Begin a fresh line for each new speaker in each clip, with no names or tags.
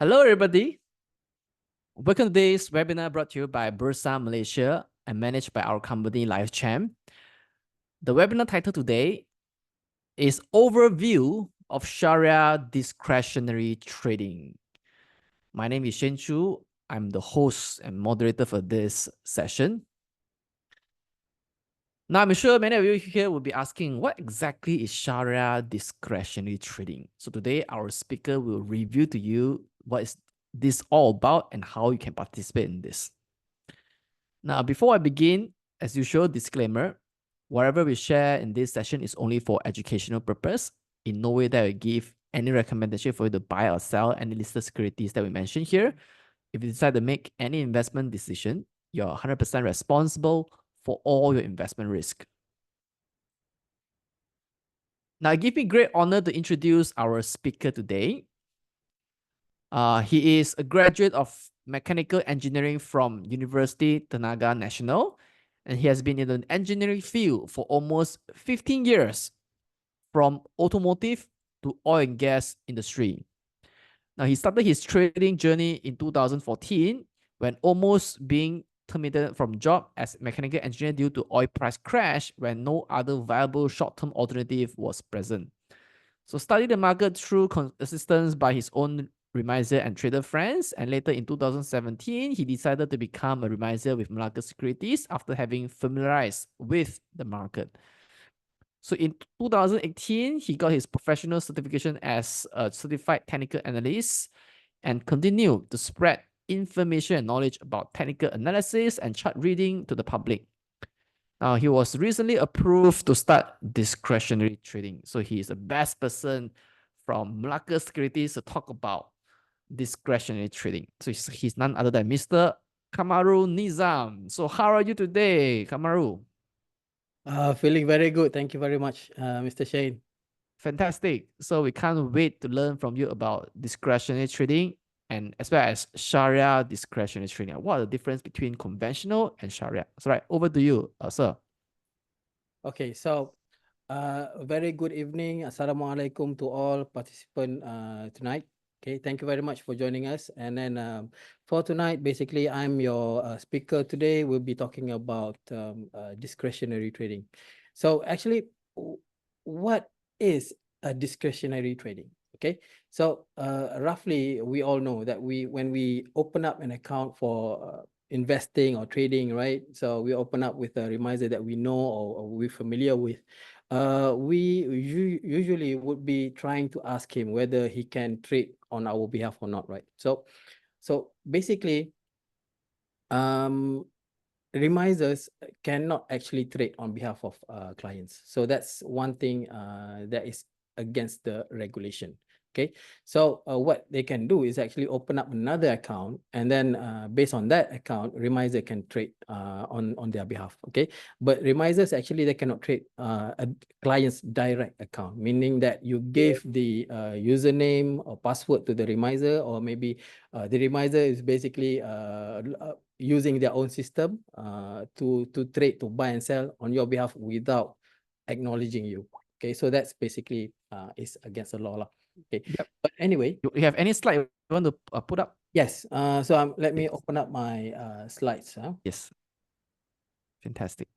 Hello, everybody. Welcome to today's webinar brought to you by Bursa Malaysia and managed by our company LifeChamp. The webinar title today is Overview of Shariah Discretionary Trading. My name is Shen Chu. I'm the host and moderator for this session. Now, I'm sure many of you here will be asking, what exactly is Shariah Discretionary Trading? So today, our speaker will review to you what is this all about and how you can participate in this. Now, before I begin, as usual, disclaimer, whatever we share in this session is only for educational purpose. In no way that we give any recommendation for you to buy or sell any listed securities that we mentioned here. If you decide to make any investment decision, you're 100% responsible for all your investment risk. Now, it gives me great honor to introduce our speaker today. He is a graduate of mechanical engineering from University Tenaga Nasional, and he has been in the engineering field for almost 15 years, from automotive to oil and gas industry. Now, he started his trading journey in 2014 when almost being terminated from job as mechanical engineer due to oil price crash when no other viable short-term alternative was present. So studied the market through assistance by his own remiser and trader friends, and later in 2017, he decided to become a remiser with Malacca Securities after having familiarized with the market. So in 2018, he got his professional certification as a certified technical analyst and continued to spread information and knowledge about technical analysis and chart reading to the public. Now, he was recently approved to start discretionary trading. So he is the best person from Malacca Securities to talk about discretionary trading. So he's none other than Mr. Kamaru Nizam. So how are you today, Kamaru?
Feeling very good. Thank you very much, Mr. Shane.
Fantastic. So we can't wait to learn from you about discretionary trading and as well as Sharia discretionary trading. What are the difference between conventional and Sharia? So right, over to you, sir.
Okay, so very good evening. Assalamualaikum to all participants tonight. Okay, thank you very much for joining us. And then for tonight, basically, I'm your speaker today. We'll be talking about discretionary trading. So actually, what is a discretionary trading? Okay, so roughly, we all know that when we open up an account for investing or trading, right? So we open up with a reminder that we know or we're familiar with. We usually would be trying to ask him whether he can trade on our behalf or not, right? So basically, reminders cannot actually trade on behalf of clients. So that's one thing that is against the regulation. Okay, so what they can do is actually open up another account, and then based on that account, reminder can trade on their behalf. Okay, but reminders actually they cannot trade a client's direct account, meaning that you gave the username or password to the reminder, or maybe the reminder is basically using their own system to trade, to buy and sell on your behalf without acknowledging you. Okay, so that's basically is against the law. Okay,
yep.
But anyway,
you have any slide you want to put up?
Yes. So let me open up my slides.
Yes. Fantastic.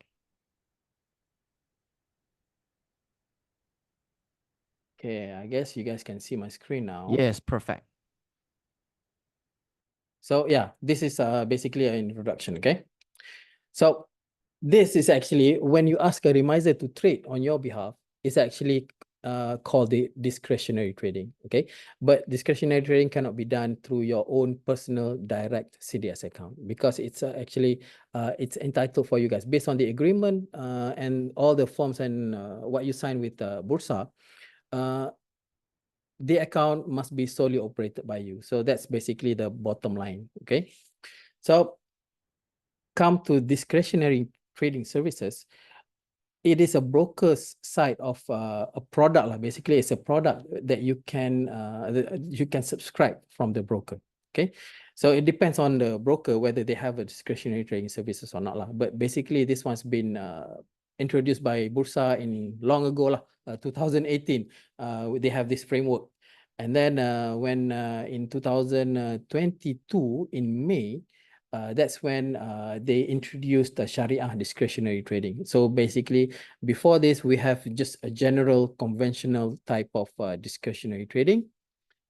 Okay, I guess you guys can see my screen now.
Yes, perfect.
So yeah, this is basically an introduction. Okay, so this is actually when you ask a reminder to trade on your behalf, it's actually called the discretionary trading. Okay, but discretionary trading cannot be done through your own personal direct CDS account, because it's actually it's entitled for you guys based on the agreement and all the forms and what you sign with Bursa. The account must be solely operated by you. So that's basically the bottom line. Okay, so come to discretionary trading services. It is a broker's side of a product. Basically, it's a product that you can subscribe from the broker. Okay, so it depends on the broker whether they have a discretionary trading services or not. But basically, this one's been introduced by Bursa in long ago, 2018. They have this framework. And then when in 2022 in May, that's when they introduced the Sharia discretionary trading. So basically, before this, we have just a general conventional type of discretionary trading.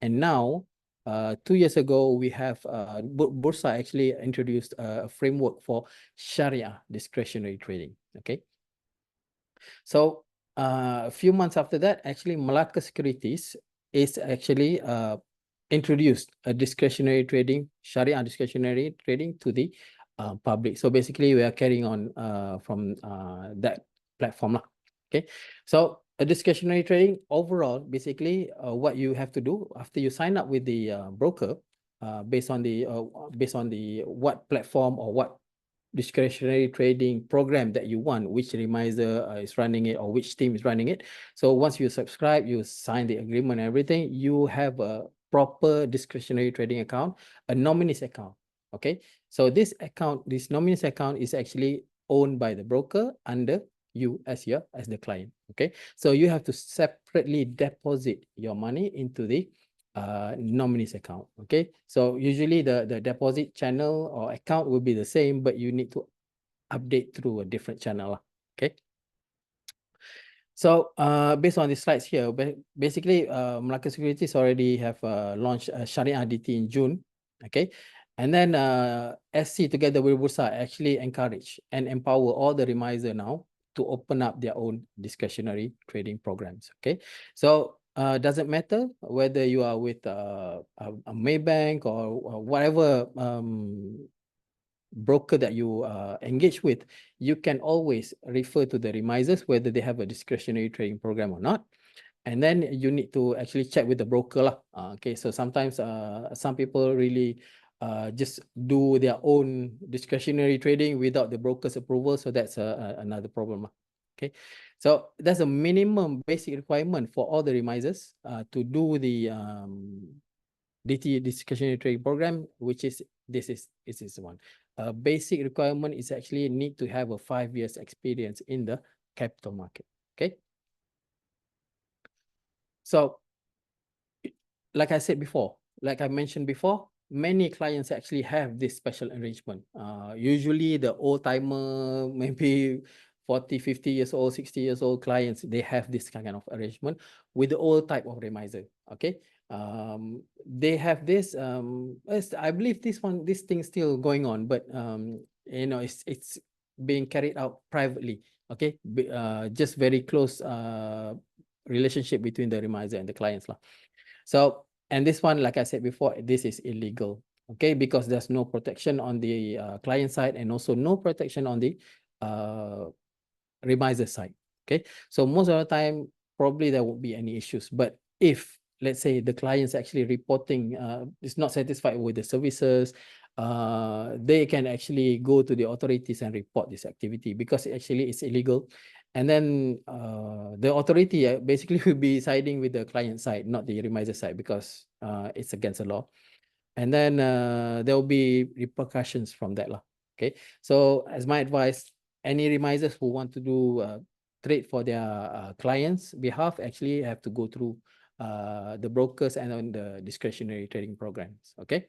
And now, 2 years ago, we have Bursa actually introduced a framework for Sharia discretionary trading. Okay. So a few months after that, actually, Malacca Securities is actually introduced a discretionary trading, Sharia discretionary trading to the public. So basically, we are carrying on from that platform lah. Okay, so a discretionary trading overall, basically, what you have to do after you sign up with the broker, based on the what platform or what discretionary trading program that you want, which reminder is running it or which team is running it. So once you subscribe, you sign the agreement and everything, you have a proper discretionary trading account, a nominees account. Okay, so this nominees account is actually owned by the broker under you as the client. Okay, so you have to separately deposit your money into the nominees account. Okay, so usually the deposit channel or account will be the same, but you need to update through a different channel. Okay. So based on the slides here, basically Malacca Securities already have launched Shariah DT in June. Okay. And then SC together with Bursa actually encourage and empower all the remiser now to open up their own discretionary trading programs. Okay. So doesn't matter whether you are with a Maybank or whatever broker that you engage with, you can always refer to the remisers whether they have a discretionary trading program or not. And then you need to actually check with the broker lah. Okay, so sometimes some people really just do their own discretionary trading without the broker's approval. So that's another problem. Okay, so that's a minimum basic requirement for all the remisers to do the DT discretionary trading program, which is this is one. A basic requirement is actually need to have a 5 years experience in the capital market. Okay. So, like I said before, like I mentioned before, many clients actually have this special arrangement. Usually the old timer, maybe 40, 50 years old, 60 years old clients, they have this kind of arrangement with the old type of remiser. Okay. They have this, I believe this thing still going on, but you know, it's being carried out privately. Okay. Just very close relationship between the remiser and the clients lah. So, and this one, like I said before, this is illegal, okay, because there's no protection on the client side and also no protection on the remiser side, okay. So most of the time, probably there won't be any issues. But if, let's say, the client's actually reporting is not satisfied with the services, they can actually go to the authorities and report this activity because actually it's illegal. And then the authority basically will be siding with the client side, not the remiser side, because it's against the law. And then there will be repercussions from that lah. Okay, so as my advice, any remisers who want to do trade for their clients' behalf actually have to go through the brokers and on the discretionary trading programs. Okay.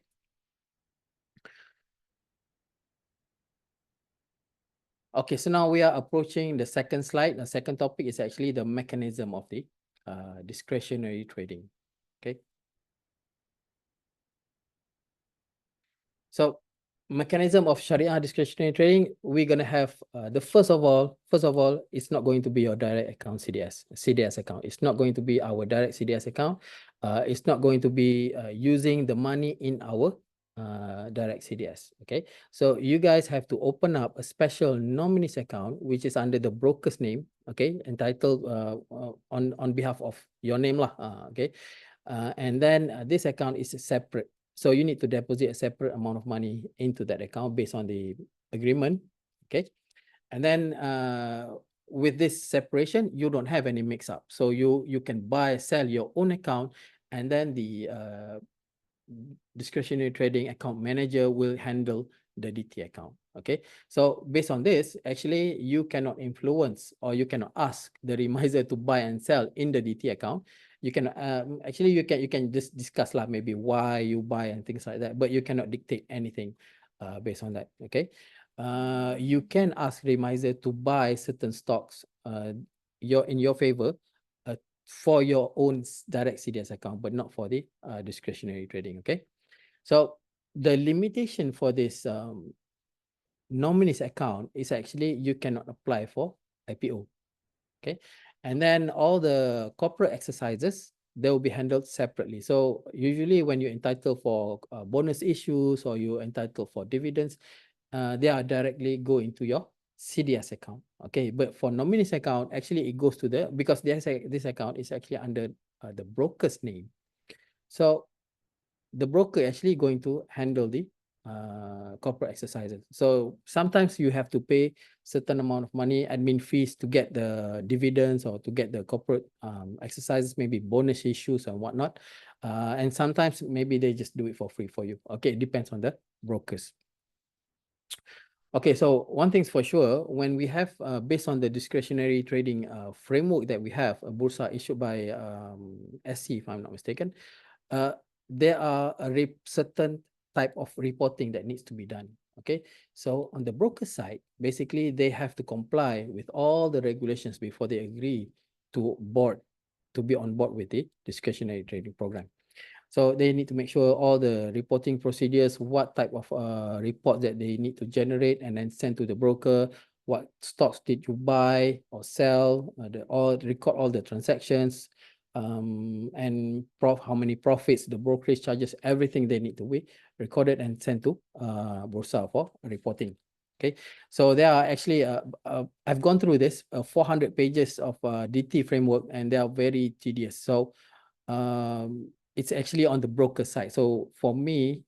Okay, so now we are approaching the second slide. The second topic is actually the mechanism of the discretionary trading. Okay. So mechanism of Sharia discretionary trading, we're gonna have the first of all, it's not going to be your direct account CDS account. It's not going to be our direct CDS account. It's not going to be using the money in our direct CDS. Okay, so you guys have to open up a special nominees account, which is under the broker's name. Okay, entitled on behalf of your name lah. Okay, and then this account is separate. So you need to deposit a separate amount of money into that account based on the agreement. Okay. And then with this separation, you don't have any mix up. So you can buy, sell your own account, and then the discretionary trading account manager will handle the DT account. Okay, so based on this, actually you cannot influence or you cannot ask the remiser to buy and sell in the DT account. You can actually you can just discuss lah, maybe why you buy and things like that, but you cannot dictate anything based on that. Okay, you can ask remiser to buy certain stocks in your favor for your own direct CDS account, but not for the discretionary trading. Okay, so the limitation for this nominees account is actually you cannot apply for IPO. Okay, and then all the corporate exercises, they will be handled separately. So usually when you're entitled for bonus issues or you're entitled for dividends, they are directly go into your CDS account. Okay, but for nominees account, actually it goes to the, because this account is actually under the broker's name. So the broker actually going to handle the corporate exercises. So sometimes you have to pay certain amount of money, admin fees, to get the dividends or to get the corporate exercises, maybe bonus issues and whatnot. And sometimes maybe they just do it for free for you. Okay, it depends on the brokers. Okay, so one thing's for sure, when we have, based on the discretionary trading framework that we have, a Bursa issued by SC, if I'm not mistaken, there are a certain type of reporting that needs to be done. Okay, so on the broker side, basically they have to comply with all the regulations before they agree to be on board with the discretionary trading program. So they need to make sure all the reporting procedures, what type of report that they need to generate and then send to the broker, what stocks did you buy or sell, record all the transactions, and how many profits, the brokerage charges, everything they need to be recorded and sent to Bursa for reporting. Okay, so there are actually, I've gone through this 400 pages of DT framework, and they are very tedious. So it's actually on the broker side. So for me,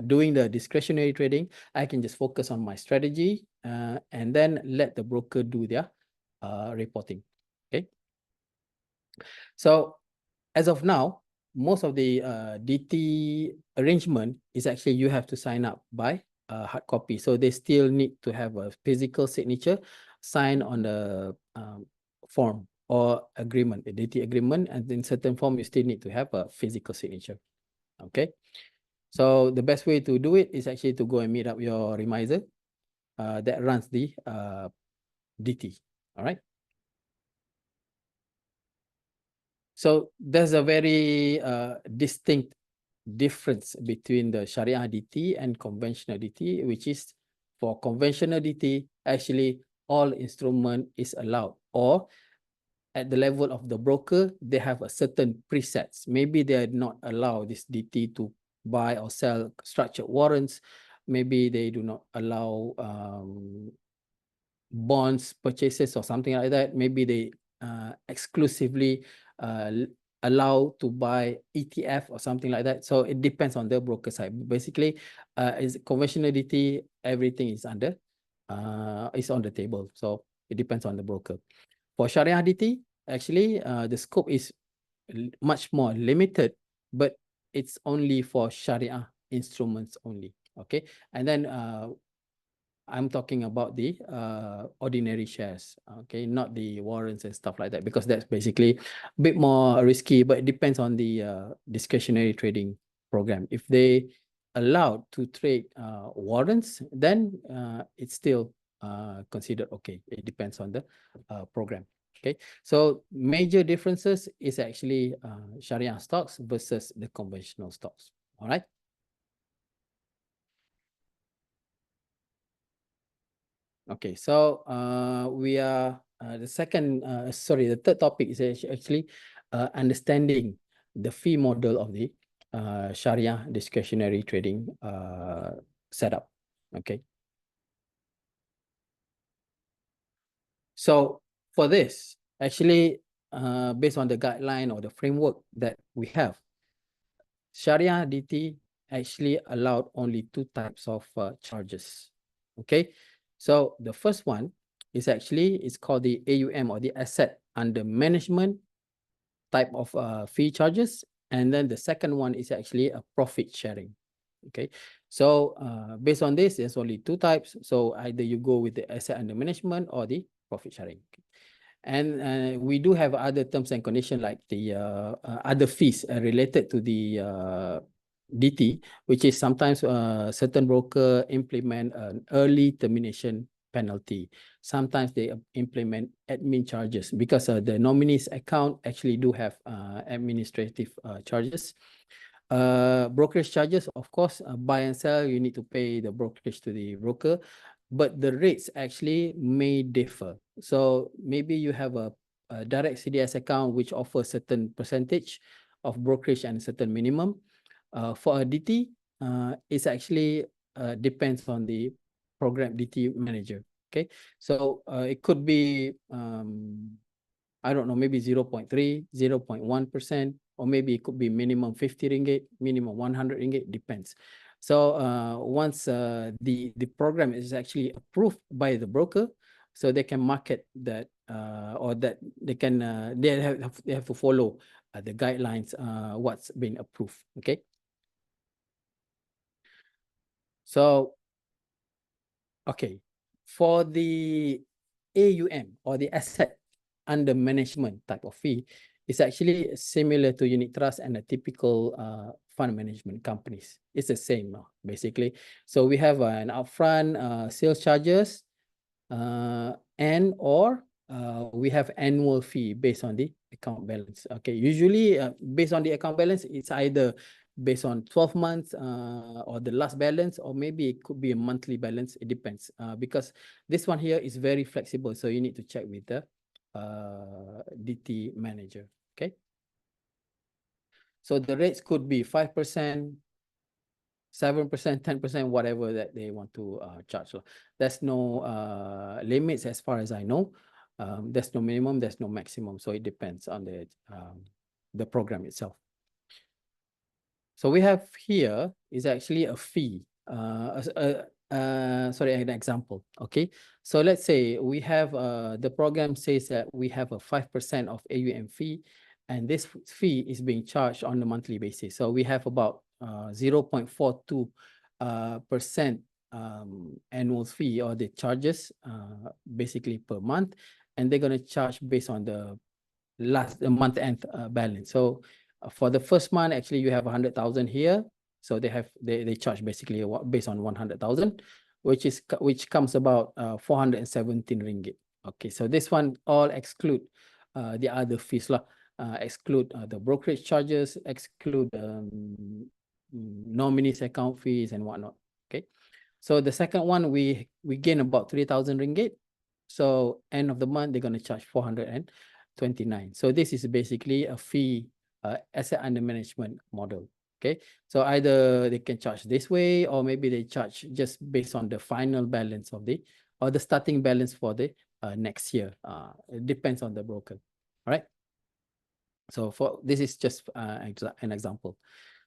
doing the discretionary trading, I can just focus on my strategy and then let the broker do their reporting. Okay. So as of now, most of the DT arrangement is actually you have to sign up by hard copy. So they still need to have a physical signature signed on the form or agreement, a DT agreement, and in certain form, you still need to have a physical signature. Okay. So the best way to do it is actually to go and meet up your remiser that runs the DT. All right. So there's a very distinct difference between the Shariah DT and conventional DT, which is for conventional DT, actually all instrument is allowed, or at the level of the broker, they have a certain presets. Maybe they are not allow this DT to buy or sell structured warrants. Maybe they do not allow bonds purchases or something like that. Maybe they exclusively allow to buy ETF or something like that. So it depends on the broker side. Basically, is conventional DT, everything is under is on the table. So it depends on the broker. For Shariah DT, actually, the scope is much more limited, but it's only for Shariah instruments only. Okay, and then I'm talking about the ordinary shares, okay, not the warrants and stuff like that, because that's basically a bit more risky, but it depends on the discretionary trading program. If they allowed to trade warrants, then it's still considered okay. It depends on the program. Okay, so major differences is actually Shariah stocks versus the conventional stocks. All right. Okay, so we are the third topic is actually understanding the fee model of the Shariah discretionary trading setup. Okay, so for this, actually, based on the guideline or the framework that we have, Shariah DT actually allowed only two types of charges. Okay, so the first one is actually, it's called the AUM, or the asset under management type of fee charges. And then the second one is actually a profit sharing. Okay, So based on this, there's only two types. So either you go with the asset under management or the profit sharing. And we do have other terms and conditions like the other fees related to the DT, which is sometimes certain broker implement an early termination penalty. Sometimes they implement admin charges because the nominees account actually do have administrative charges. Brokerage charges, of course, buy and sell, you need to pay the brokerage to the broker, but the rates actually may differ. So maybe you have a direct CDS account which offers certain percentage of brokerage and certain minimum. For a DT, it's actually depends on the program DT manager. Okay, so it could be I don't know, maybe 0.3, 0.1%, or maybe it could be minimum 50 ringgit, minimum 100 ringgit, depends. So once the program is actually approved by the broker, so they can market that or that they can they have to follow the guidelines what's been approved. Okay. So okay, for the AUM or the asset under management type of fee, it's actually similar to unit trust and a typical fund management companies. It's the same basically. So we have an upfront sales charges and or we have annual fee based on the account balance. Okay, usually based on the account balance, it's either based on 12 months or the last balance, or maybe it could be a monthly balance. It depends because this one here is very flexible. So you need to check with the DT manager. Okay. So the rates could be 5%, 7%, 10%, whatever that they want to charge. There's no limits as far as I know. There's no minimum, there's no maximum. So it depends on the program itself. So we have here is actually a fee, sorry, an example. Okay, so let's say we have the program says that we have a 5% of AUM fee, and this fee is being charged on a monthly basis. So we have about 0.42% annual fee or the charges basically per month, and they're going to charge based on the last month end balance. So for the first month, actually you have 100,000 here. So they charge basically based on 100,000, which comes about 417 ringgit. Okay, so this one all exclude the other fees lah, exclude the brokerage charges, exclude nominees account fees and whatnot. Okay, so the second one we gain about 3,000 ringgit. So end of the month they're going to charge 429. So this is basically a fee asset under management model. Okay, so either they can charge this way, or maybe they charge just based on the final balance of the or the starting balance for the next year. It depends on the broker. All right. So for this is just an example.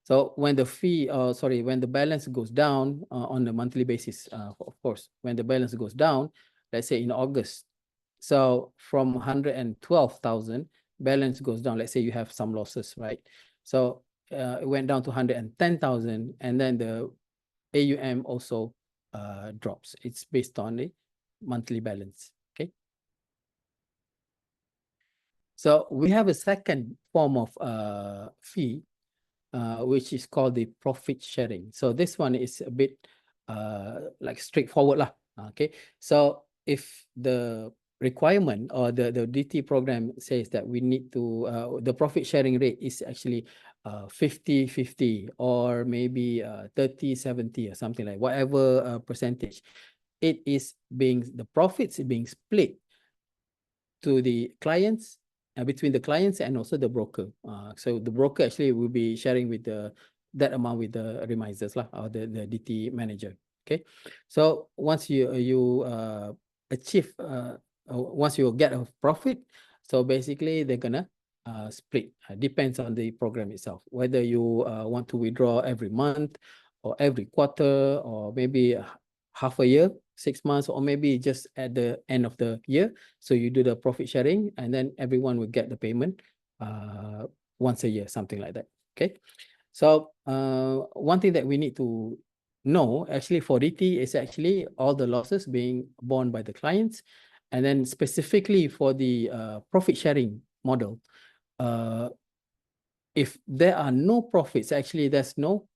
So when the fee, sorry, when the balance goes down on a monthly basis, of course, when the balance goes down, let's say in August, so from 112,000, balance goes down. Let's say you have some losses, right? So it went down to 110,000, and then the AUM also drops. It's based on the monthly balance. Okay. So we have a second form of fee, which is called the profit sharing. So this one is a bit like straightforward lah. Okay, so if the requirement or the DT program says that we need to the profit sharing rate is actually 50-50 or maybe 30-70 or something like whatever percentage, it is being the profits being split to the clients, between the clients and also the broker. So the broker actually will be sharing with that amount with the remisers lah, or the DT manager. Okay, so once you achieve once you get a profit, so basically they're gonna split. Depends on the program itself, whether you want to withdraw every month or every quarter, or maybe half a year, 6 months, or maybe just at the end of the year. So you do the profit sharing, and then everyone will get the payment once a year, something like that. Okay. So one thing that we need to No, actually for DT, it's actually all the losses being borne by the clients. And then specifically for the profit sharing model, if there are no profits, actually there's no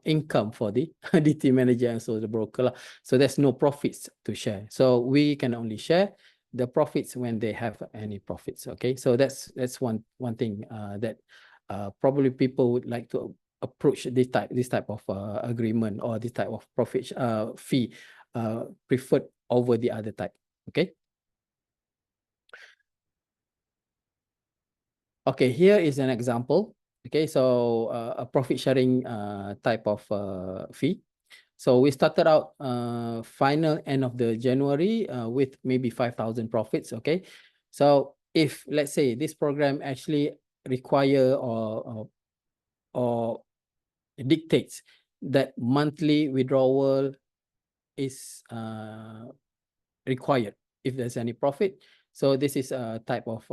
income for the DT manager and so the broker. So there's no profits to share. So we can only share the profits when they have any profits. Okay, so that's one thing that probably people would like to approach this type of agreement or this type of profit fee preferred over the other type. Okay. Okay, here is an example. Okay, so a profit sharing type of fee. So we started out final end of the January with maybe 5,000 profits. Okay, so if let's say this program actually require or dictates that monthly withdrawal is required if there's any profit. So this is a type of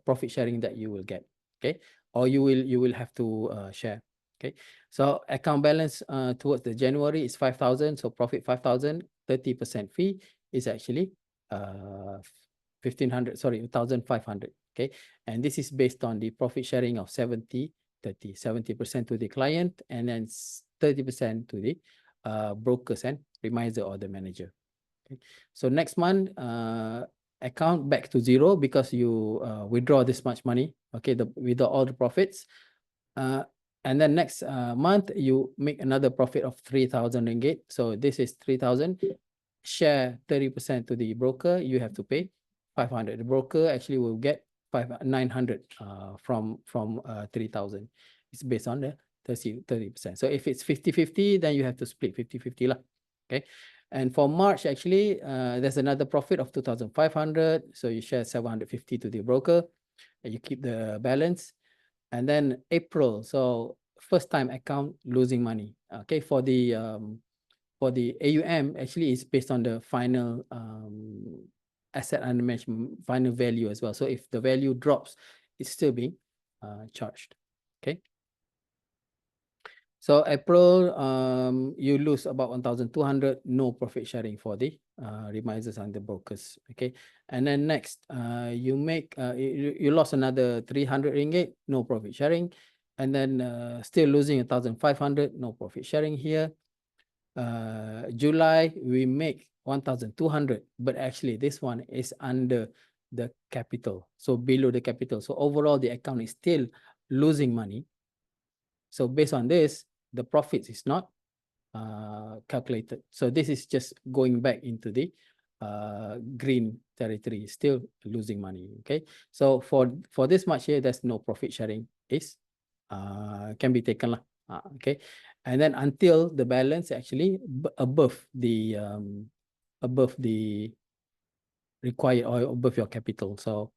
profit sharing that you will get. Okay, or you will have to share. Okay, so account balance towards the January is 5,000. So profit 5,000, 30% fee is actually 1,500. Sorry, 1,500. Okay, and this is based on the profit sharing of 70, 30, 70% to the client and then 30% to the brokers and reminder or the manager. Okay. So next month, account back to zero because you withdraw this much money. Okay, withdraw all the profits. And then next month, you make another profit of 3,000 ringgit. So this is 3,000. Share 30% to the broker. You have to pay 500. The broker actually will get 900 from 3,000. It's based on the 30%. So if it's 50-50, then you have to split 50-50 lah. Okay. And for March, actually, there's another profit of 2,500. So you share 750 to the broker and you keep the balance. And then April, so first time account losing money. Okay, for the AUM, actually is based on the final asset under management, final value as well. So if the value drops, it's still being charged. Okay. So April, you lose about 1,200, no profit sharing for the remisers and the brokers. Okay, and then next, you make you lost another 300 ringgit, no profit sharing, and then still losing 1,500, no profit sharing here. July, we make 1,200, but actually this one is under the capital, so below the capital. So overall, the account is still losing money. So based on this, the profits is not calculated. So this is just going back into the green territory, still losing money. Okay. So for this much here, there's no profit sharing is can be taken lah. Okay. And then until the balance actually above the required or above your capital. So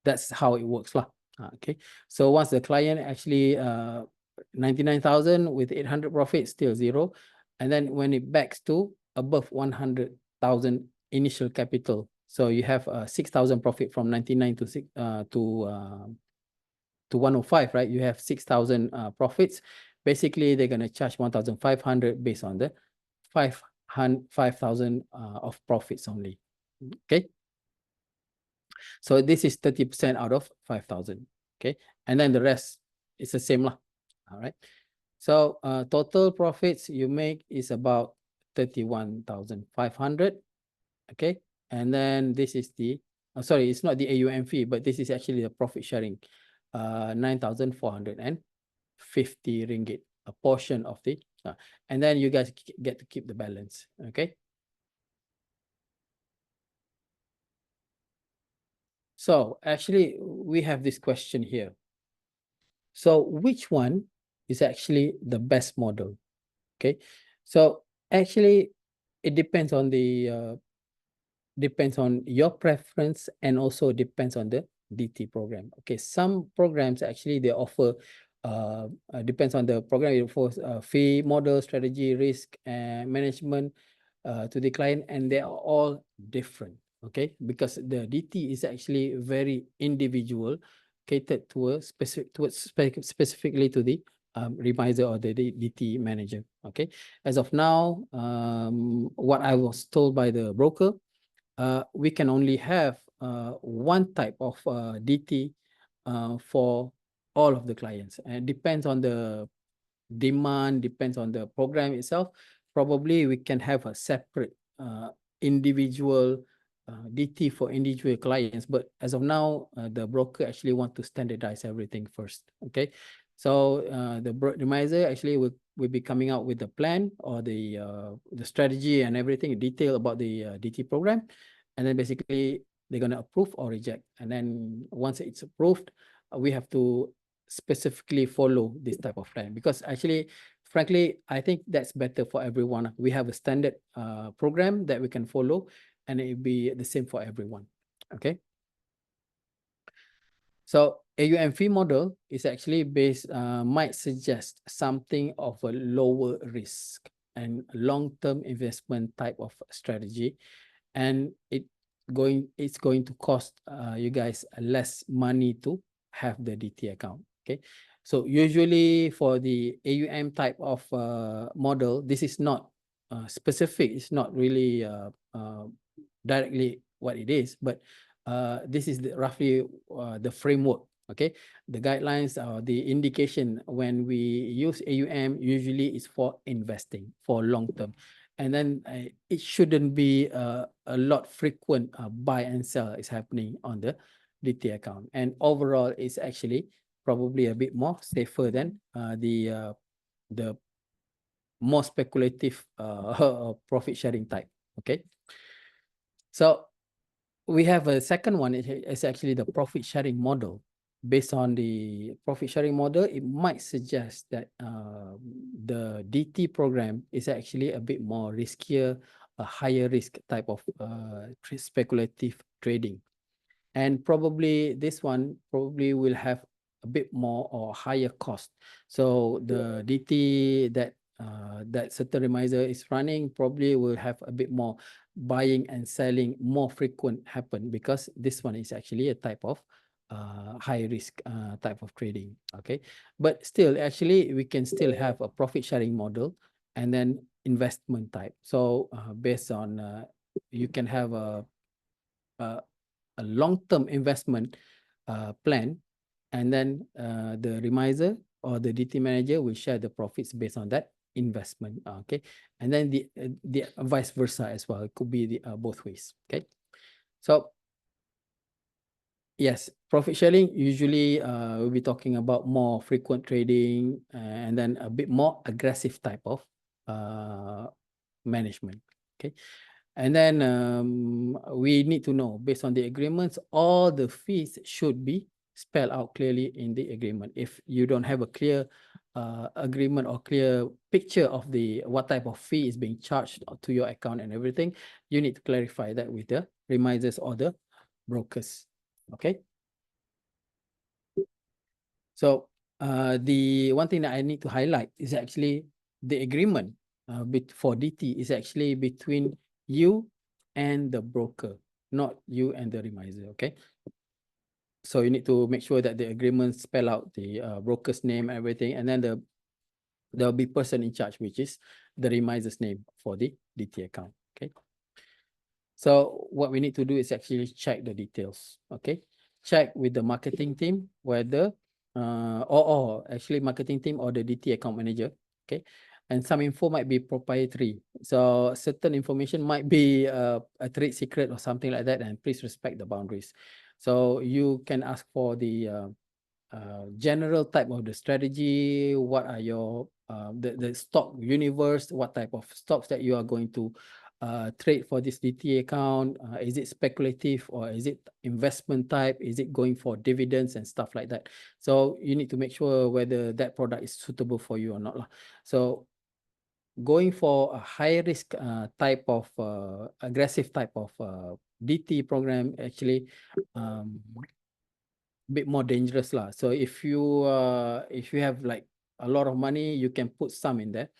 that's how it works lah. Okay. So once the client actually 99,000 with 800 profit, still zero. And then when it backs to above 100,000 initial capital, so you have 6,000 profit from 99 to 105, right? You have 6,000 profits. Basically, they're going to charge 1,500 based on the 5,000 of profits only. Okay. So this is 30% out of 5,000. Okay. And then the rest is the same lah. All right. So total profits you make is about 31,500. Okay. And then this is the, sorry, it's not the AUM fee, but this is actually the profit sharing. 9,450 ringgit, a portion of the, and then you guys get to keep the balance. Okay. So actually, we have this question here. So which one is actually the best model? Okay. So actually, it depends on the depends on your preference and also depends on the DT program. Okay, some programs actually they offer depends on the program, it offers fee model, strategy, risk, and management to the client, and they are all different. Okay, because the DT is actually very individual, catered to a specific specifically to the remiser or the DT manager. Okay, as of now, what I was told by the broker, we can only have one type of DT for all of the clients, and it depends on the demand, depends on the program itself. Probably we can have a separate individual DT for individual clients, but as of now, the broker actually want to standardize everything first. Okay, so the remiser actually will be coming out with the plan or the strategy and everything detail about the DT program, and then basically they're gonna approve or reject, and then once it's approved, we have to specifically follow this type of plan, because actually, frankly, I think that's better for everyone. We have a standard program that we can follow, and it will be the same for everyone. Okay. So AUM fee model is actually based, might suggest something of a lower risk and long-term investment type of strategy, and it's going to cost you guys less money to have the DT account. Okay, so usually for the AUM type of model, this is not specific. It's not really directly what it is, but this is roughly the framework. Okay, the guidelines or the indication when we use AUM usually is for investing for long term, and then it shouldn't be a lot frequent buy and sell is happening on the DT account, and overall it's actually probably a bit more safer than the more speculative profit sharing type. Okay, so we have a second one. It's actually the profit sharing model. Based on the profit sharing model, it might suggest that the DT program is actually a bit more riskier, a higher risk type of speculative trading. And probably this one probably will have a bit more or higher cost. So the DT that certain remiser is running probably will have a bit more buying and selling more frequent happen, because this one is actually a type of high risk type of trading. Okay, but still actually we can still have a profit sharing model and then investment type. So based on you can have a a long-term investment plan, and then the remiser or the DT manager will share the profits based on that investment. Okay, and then the vice versa as well. It could be the both ways. Okay, so yes, profit sharing usually we'll be talking about more frequent trading and then a bit more aggressive type of management. Okay, and then we need to know, based on the agreements, all the fees should be spelled out clearly in the agreement. If you don't have a clear agreement or clear picture of the what type of fee is being charged to your account and everything, you need to clarify that with the remisers or the brokers. Okay. So the one thing that I need to highlight is actually the agreement for DT is actually between you and the broker, not you and the remiser. Okay. So you need to make sure that the agreement spell out the broker's name, everything, and then there'll be person in charge, which is the remiser's name for the DT account. Okay. So what we need to do is actually check the details. Okay. Check with the marketing team whether or actually marketing team or the DT account manager. Okay. And some info might be proprietary. So certain information might be a trade secret or something like that, and please respect the boundaries. So you can ask for the general type of the strategy. What are your the stock universe? What type of stocks that you are going to trade for this DT account? Is it speculative or is it investment type? Is it going for dividends and stuff like that? So you need to make sure whether that product is suitable for you or not. So going for a high risk type of aggressive type of DT program actually bit more dangerous lah. So if you have like a lot of money, you can put some in there.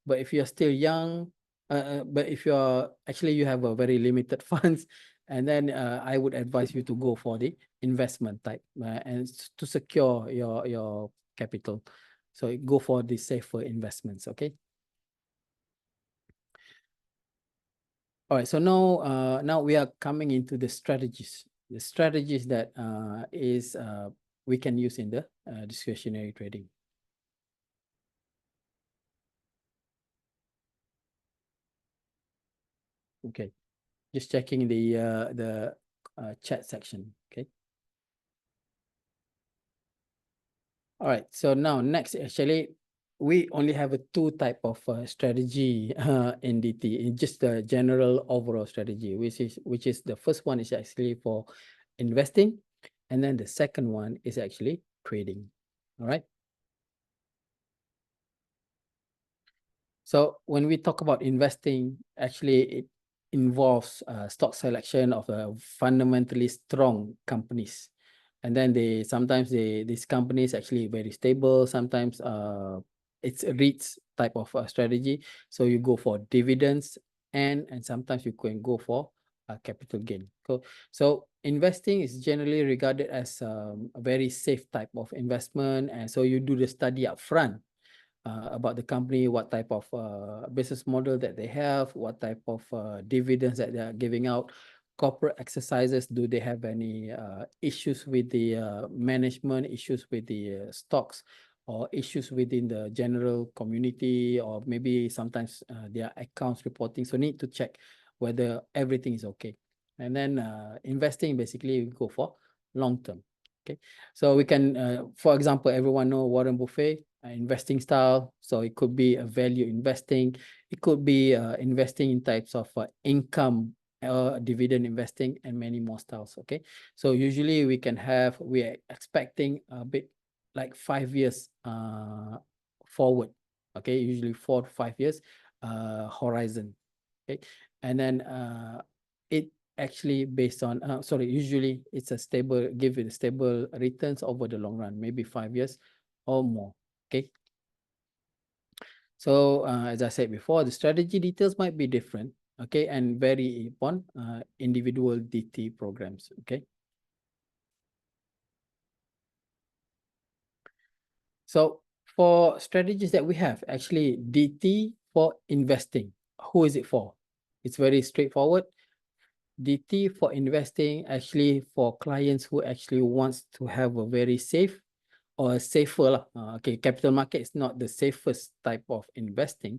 But if you're still young, but if you're actually you have a very limited funds, and then I would advise you to go for the investment type and to secure your capital. So go for the safer investments, okay? All right, so now we are coming into the strategies. The strategies that we can use in the discretionary trading. Okay, just checking the chat section. Okay. All right. So now next, actually, we only have a two type of strategy in DT, in just the general overall strategy, which is the first one is actually for investing, and then the second one is actually trading. All right. So when we talk about investing, actually it involves stock selection of fundamentally strong companies. And then these companies actually very stable. Sometimes it's a REITs type of strategy. So you go for dividends and sometimes you can go for capital gain. So investing is generally regarded as a very safe type of investment. And so you do the study up front about the company, what type of business model that they have, what type of dividends that they are giving out, corporate exercises, do they have any issues with the management, issues with the stocks, or issues within the general community, or maybe sometimes their accounts reporting. So need to check whether everything is okay. And then investing, basically we go for long term. Okay, so we can, for example, everyone know Warren Buffett investing style. So it could be a value investing. It could be investing in types of income, dividend investing, and many more styles. Okay, so usually we are expecting a bit like 5 years forward. Okay, usually 4 to 5 years horizon. Okay, and then it actually based on usually it's a stable, give it stable returns over the long run, maybe 5 years or more. Okay, so as I said before, the strategy details might be different, okay, and vary upon individual DT programs. Okay, so for strategies that we have, actually DT for investing, who is it for? It's very straightforward. DT for investing, actually for clients who actually wants to have a very safe or safer okay, capital market is not the safest type of investing,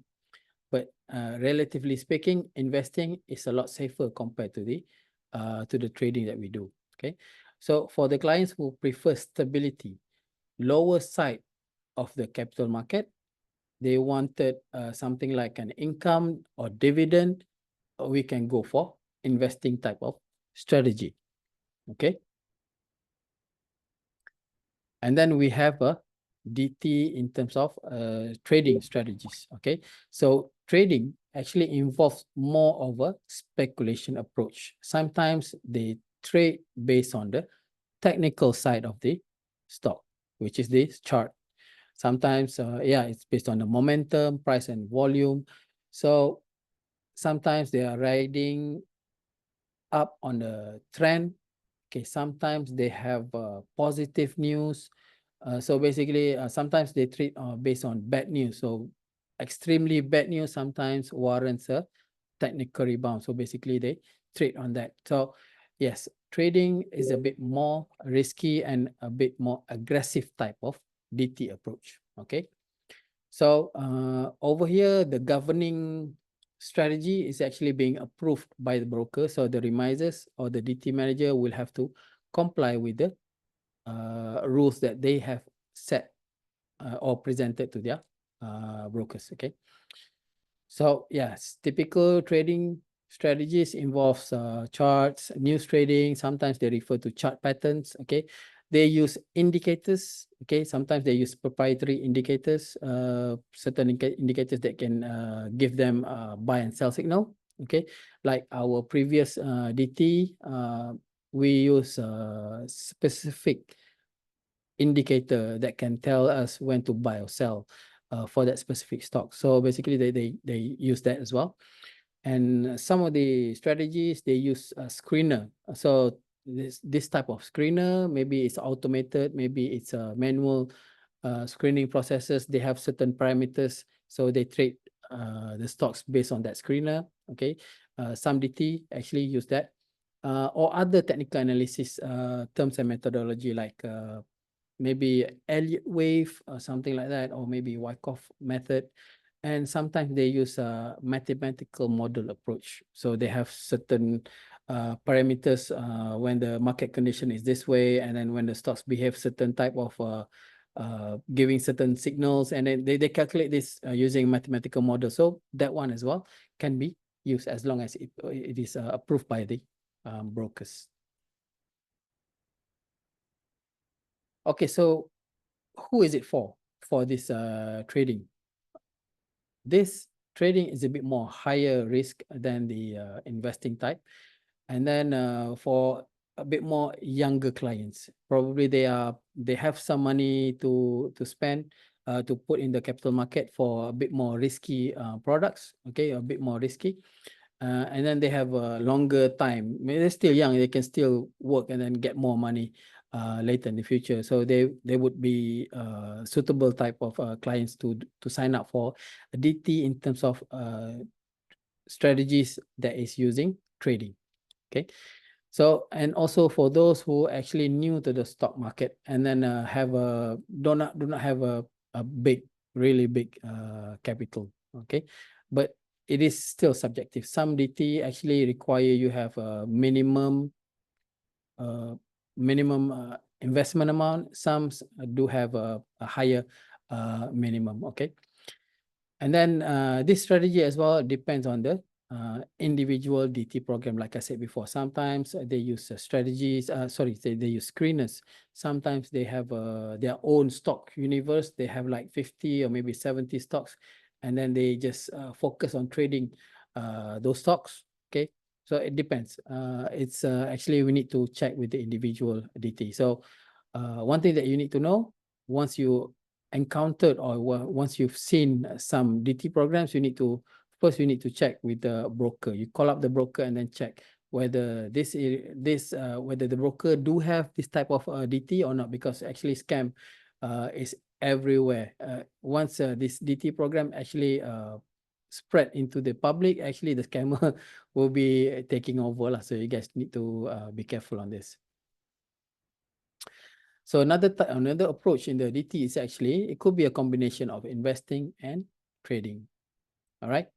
but relatively speaking, investing is a lot safer compared to the trading that we do. Okay, so for the clients who prefer stability, lower side of the capital market, they wanted something like an income or dividend, we can go for investing type of strategy. Okay, and then we have a DT in terms of trading strategies. Okay, so trading actually involves more of a speculation approach. Sometimes they trade based on the technical side of the stock, which is this chart. Sometimes it's based on the momentum, price, and volume. So sometimes they are riding up on the trend. Okay, sometimes they have positive news. So basically, sometimes they trade based on bad news. So extremely bad news sometimes warrants a technical rebound. So basically, they trade on that. So yes, trading is a bit more risky and a bit more aggressive type of DT approach. Okay, so over here, the governing strategy is actually being approved by the broker. So the remisers or the DT manager will have to comply with the rules that they have set or presented to their brokers. Okay. So yes, typical trading strategies involves charts, news trading. Sometimes they refer to chart patterns. Okay, they use indicators. Okay, sometimes they use proprietary indicators, certain indicators that can give them buy and sell signal. Okay, like our previous DT, we use a specific indicator that can tell us when to buy or sell for that specific stock. So basically, they use that as well. And some of the strategies, they use a screener. So this type of screener, maybe it's automated, maybe it's a manual screening processes, they have certain parameters, so they trade the stocks based on that screener. Okay, some DT actually use that, or other technical analysis terms and methodology like maybe Elliott wave or something like that, or maybe Wyckoff method. And sometimes they use a mathematical model approach. So they have certain parameters when the market condition is this way, and then when the stocks behave certain type of giving certain signals, and then they calculate this using mathematical model. So that one as well can be used as long as it is approved by the brokers. Okay, so who is it for this trading? This trading is a bit more higher risk than the investing type. And then for a bit more younger clients, probably they have some money to spend to put in the capital market for a bit more risky products. Okay, a bit more risky. And then they have a longer time. I mean, they're still young, they can still work and then get more money later in the future. So they would be suitable type of clients to sign up for a DT in terms of strategies that is using trading. Okay. So, and also for those who actually new to the stock market and then have a do not have a big, really big capital. Okay, but it is still subjective. Some DT actually require you have a minimum investment amount. Some do have a higher minimum. Okay, and then this strategy as well depends on the individual DT program. Like I said before, sometimes they use strategies, they use screeners. Sometimes they have their own stock universe. They have like 50 or maybe 70 stocks, and then they just focus on trading those stocks. Okay, so it depends. It's actually we need to check with the individual DT. So one thing that you need to know, once you encountered or once you've seen some DT programs, you need to check with the broker. You call up the broker and then check whether whether the broker do have this type of DT or not, because actually scam is everywhere. Once this DT program actually spread into the public, actually the scammer will be taking over lah. So you guys need to be careful on this. So another approach in the DT is actually, it could be a combination of investing and trading. All right.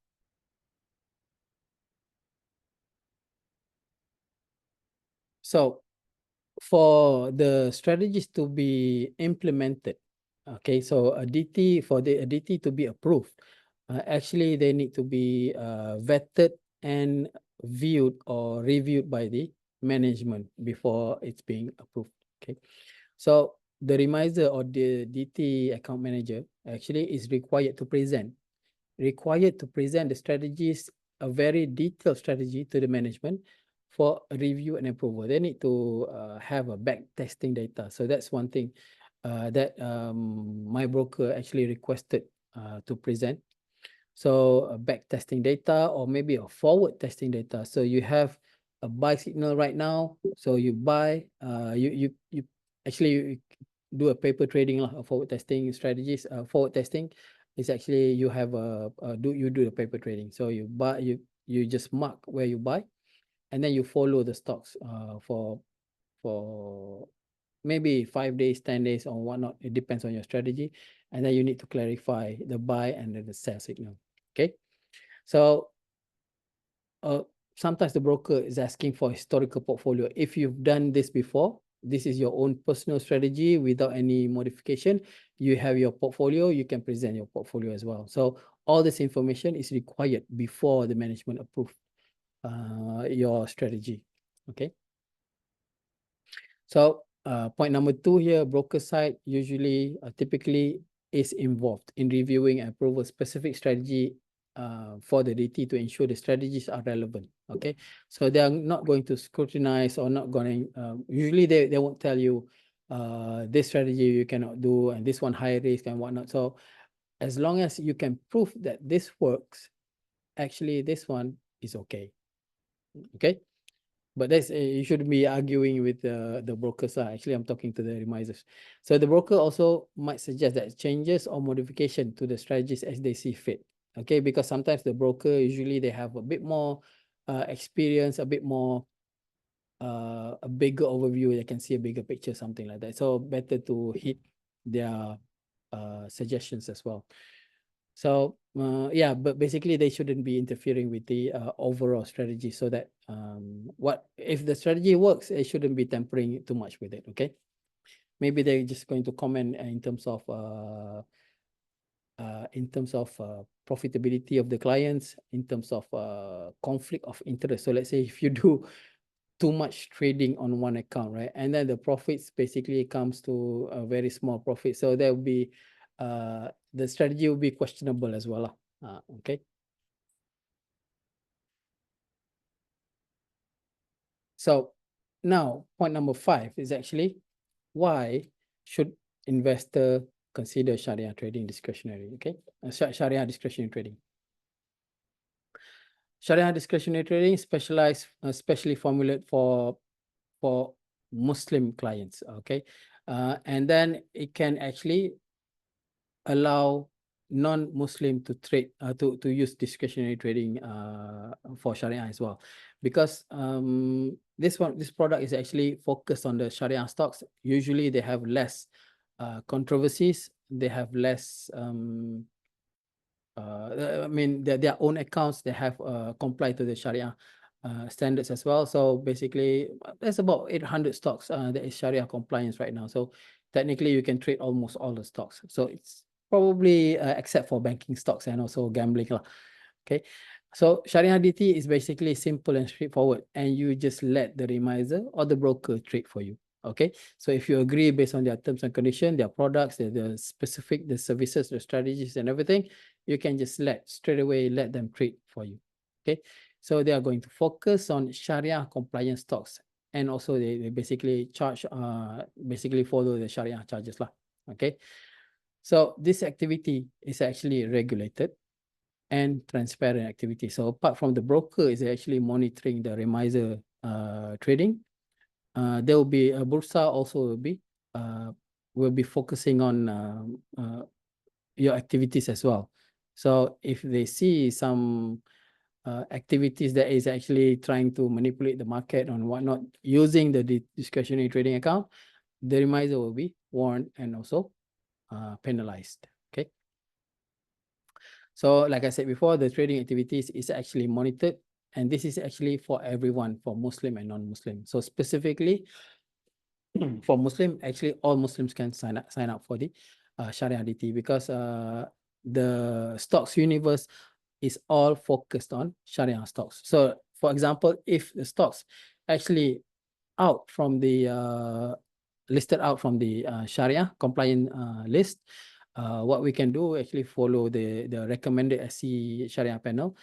So for the strategies to be implemented, okay, so a DT, for a DT to be approved, actually they need to be vetted and viewed or reviewed by the management before it's being approved. Okay, so the reminder or the DT account manager actually is required to present the strategies, a very detailed strategy to the management for review and approval. They need to have a back testing data. So that's one thing that my broker actually requested to present. So a back testing data or maybe a forward testing data. So you have a buy signal right now. So you buy, you actually you do a paper trading lah, forward testing strategies. Forward testing is actually you have do the paper trading. So you buy, you just mark where you buy, and then you follow the stocks for maybe 5 days, 10 days or whatnot. It depends on your strategy. And then you need to clarify the buy and then the sell signal. Okay. So sometimes the broker is asking for historical portfolio. If you've done this before, this is your own personal strategy without any modification, you have your portfolio, you can present your portfolio as well. So all this information is required before the management approve your strategy. Okay. So point number 2 here, broker side usually typically is involved in reviewing and approve a specific strategy for the DT to ensure the strategies are relevant. Okay, so they are not going to scrutinize or not going, usually they won't tell you this strategy you cannot do and this one high risk and whatnot. So as long as you can prove that this works, actually this one is okay. Okay, But that's you shouldn't be arguing with the brokers. Actually, I'm talking to the remisers. So the broker also might suggest that changes or modification to the strategies as they see fit. Okay, because sometimes the broker usually they have a bit more experience, a bit more a bigger overview. They can see a bigger picture, something like that. So better to hit their suggestions as well. So yeah, but basically they shouldn't be interfering with the overall strategy, so that what if the strategy works, they shouldn't be tampering too much with it. Okay, maybe they're just going to comment in terms of profitability of the clients, in terms of conflict of interest. So let's say if you do too much trading on one account, right, and then the profits basically comes to a very small profit, so there will be the strategy will be questionable as well. Okay. So now point number 5 is actually why should investor consider Sharia trading discretionary? Okay, Sharia discretionary trading. Sharia discretionary trading specialized, specially formulated for Muslim clients. Okay, and then it can actually allow non-Muslim to trade to use discretionary trading for Sharia as well, because this product is actually focused on the Sharia stocks. Usually they have less controversies, they have less I mean their own accounts, they have comply to the Sharia standards as well. So basically there's about 800 stocks that is Sharia compliance right now. So technically you can trade almost all the stocks. So it's probably except for banking stocks and also gambling lah. Okay, so Sharia DT is basically simple and straightforward, and you just let the remiser or the broker trade for you. Okay, so if you agree based on their terms and conditions, their products, the specific, the services, the strategies and everything, you can just straight away let them trade for you. Okay, so they are going to focus on Sharia compliance stocks, and also they basically charge basically follow the Sharia charges lah. Okay, so this activity is actually regulated and transparent activity. So apart from the broker is actually monitoring the remiser trading, there will be a Bursa also will be focusing on your activities as well. So if they see some activities that is actually trying to manipulate the market and whatnot using the discretionary trading account, the remiser will be warned and also penalized. Okay. So like I said before, the trading activities is actually monitored, and this is actually for everyone, for Muslim and non-Muslim. So specifically for Muslim, actually all Muslims can sign up for the Sharia DT, because the stocks universe is all focused on Sharia stocks. So for example, if the stocks actually out from the listed out from the Sharia compliant list, what we can do actually follow the recommended SC Sharia panel.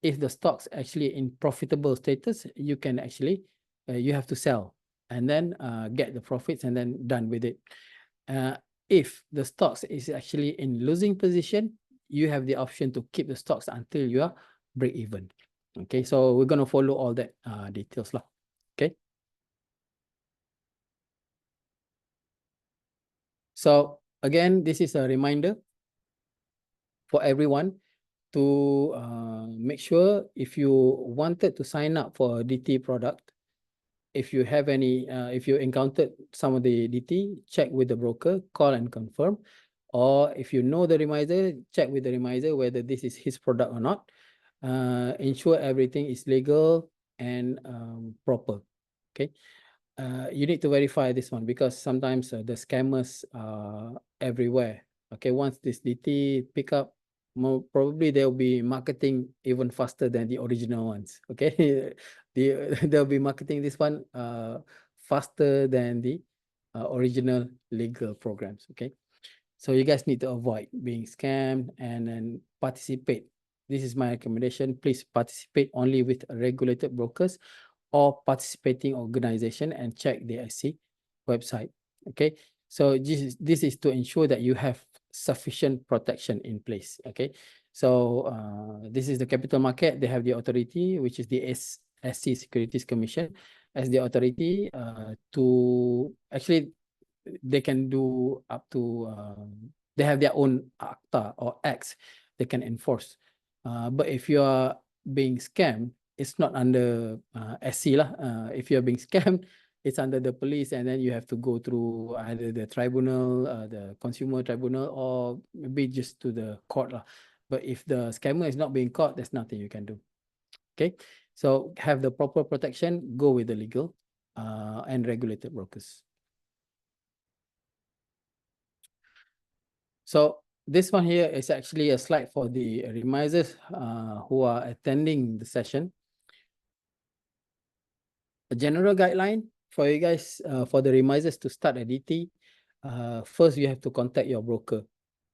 If the stocks actually in profitable status, you can actually you have to sell and then get the profits and then done with it. If the stocks is actually in losing position, you have the option to keep the stocks until you are break even. Okay, so we're going to follow all that details lah. Okay. So again, this is a reminder for everyone to make sure if you wanted to sign up for a DT product, if you have any, if you encountered some of the DT, check with the broker, call and confirm. Or if you know the remiser, check with the remiser whether this is his product or not. Ensure everything is legal and proper. Okay. You need to verify this one, because sometimes the scammers are everywhere. Okay, once this DT pick up, more probably they'll be marketing even faster than the original ones. Okay, they'll be marketing this one faster than the original legal programs. Okay, so you guys need to avoid being scammed and then participate. This is my recommendation. Please participate only with regulated brokers or participating organization and check the SC website. Okay, so this is to ensure that you have sufficient protection in place. Okay, so this is the capital market. They have the authority, which is the SC Securities Commission, as the authority to actually they can do up to they have their own acta or acts they can enforce. But if you are being scammed, it's not under SC lah. If you are being scammed, it's under the police, and then you have to go through either the tribunal, the consumer tribunal, or maybe just to the court lah. But if the scammer is not being caught, there's nothing you can do. Okay, so have the proper protection, go with the legal and regulated brokers. So this one here is actually a slide for the remisers who are attending the session. A general guideline for you guys, for the remisers to start a DT, first you have to contact your broker,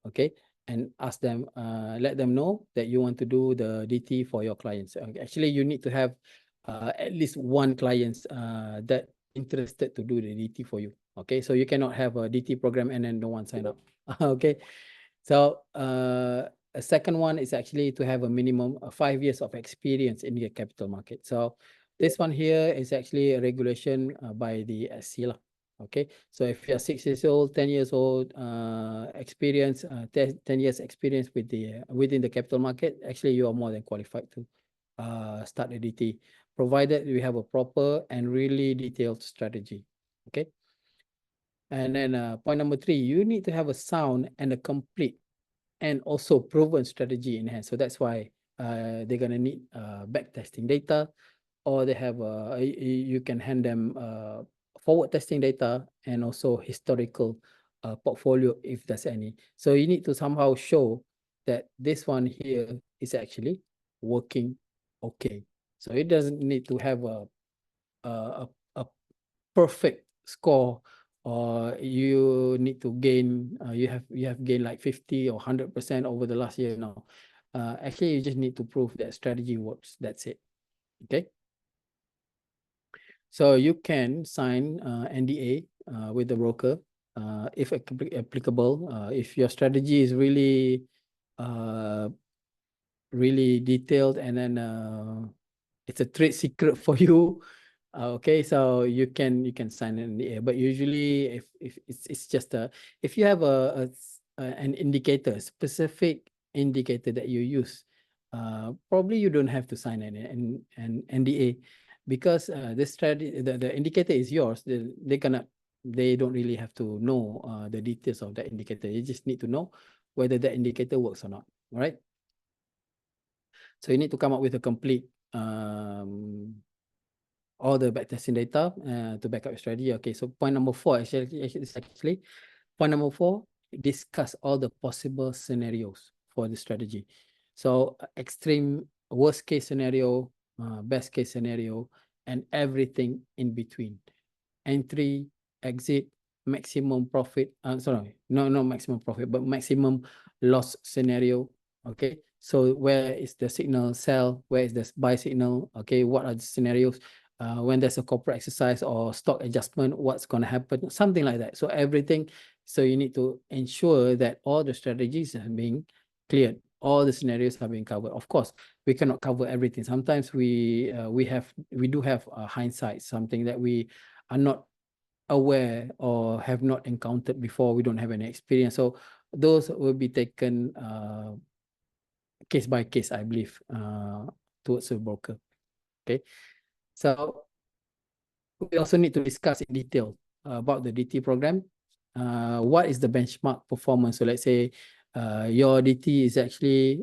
okay, and ask them, let them know that you want to do the DT for your clients. Actually, you need to have at least one client that interested to do the DT for you. Okay, so you cannot have a DT program and then no one sign up. Okay, so a second one is actually to have a minimum of 5 years of experience in the capital market. So this one here is actually a regulation by the SC lah. Okay, so if you're 6 years old, 10 years old, experience, 10 years experience with the within the capital market, actually you are more than qualified to start a DT, provided we have a proper and really detailed strategy. Okay. And then point number 3, you need to have a sound and a complete and also proven strategy in hand. So that's why they're gonna need back testing data, or they have you can hand them forward testing data and also historical portfolio if there's any. So you need to somehow show that this one here is actually working okay. So it doesn't need to have a perfect score, or you need to gain you have gained like 50 or 100% over the last year. No, actually you just need to prove that strategy works. That's it. Okay, so you can sign NDA with the broker if applicable. If your strategy is really really detailed, and then it's a trade secret for you, okay, so you can sign an NDA. But usually if it's just if you have an indicator, specific indicator that you use, probably you don't have to sign an NDA, because this strategy, the indicator is yours. They don't really have to know the details of that indicator. You just need to know whether that indicator works or not. All right, so you need to come up with a complete all the backtesting data to back up your strategy. Okay, so point number 4 actually point number 4, discuss all the possible scenarios for the strategy. So extreme worst case scenario, best case scenario, and everything in between. Entry, exit, maximum profit. Sorry, no maximum profit, but maximum loss scenario. Okay, so where is the signal sell? Where is the buy signal? Okay, what are the scenarios? When there's a corporate exercise or stock adjustment, what's going to happen? Something like that. So everything. So you need to ensure that all the strategies are being cleared. All the scenarios are being covered. Of course, we cannot cover everything. Sometimes we do have hindsight, something that we are not aware or have not encountered before. We don't have any experience. So those will be taken case by case, I believe, towards a broker. Okay. So we also need to discuss in detail about the DT program. What is the benchmark performance? So let's say your DT is actually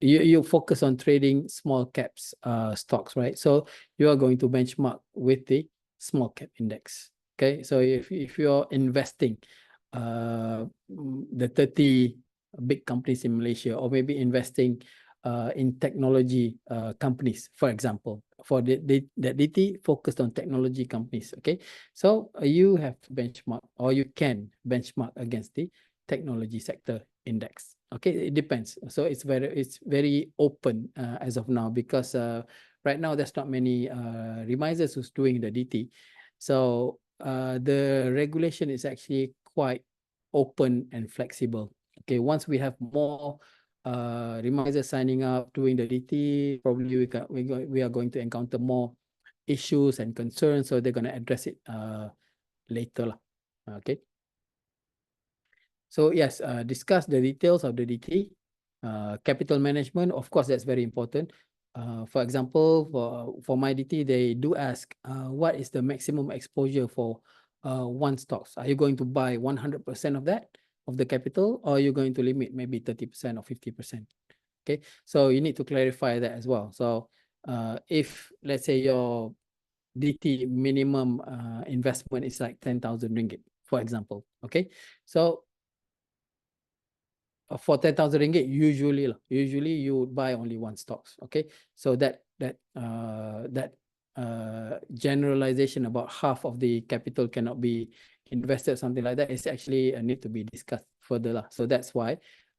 you focus on trading small caps stocks, right? So you are going to benchmark with the small cap index. Okay, so if you're investing the 30 big companies in Malaysia, or maybe investing in technology companies, for example, for the DT focused on technology companies. Okay, so you have to benchmark, or you can benchmark against the technology sector index. Okay, it depends. So it's very open as of now, because right now there's not many remisers who's doing the DT. So the regulation is actually quite open and flexible. Okay, once we have more remisers signing up doing the DT, probably we are going to encounter more issues and concerns, so they're going to address it later lah. Okay. So yes, discuss the details of the DT. Capital management, of course, that's very important. For example, for my DT, they do ask, what is the maximum exposure for one stocks? Are you going to buy 100% of that, of the capital, or are you going to limit maybe 30% or 50%? Okay, so you need to clarify that as well. So if, let's say, your DT minimum investment is like 10,000 ringgit, for example, okay? So for 10,000 ringgit, usually you would buy only one stocks. Okay, so that generalization about half of the capital cannot be invested, something like that, is actually need to be discussed further lah. So that's why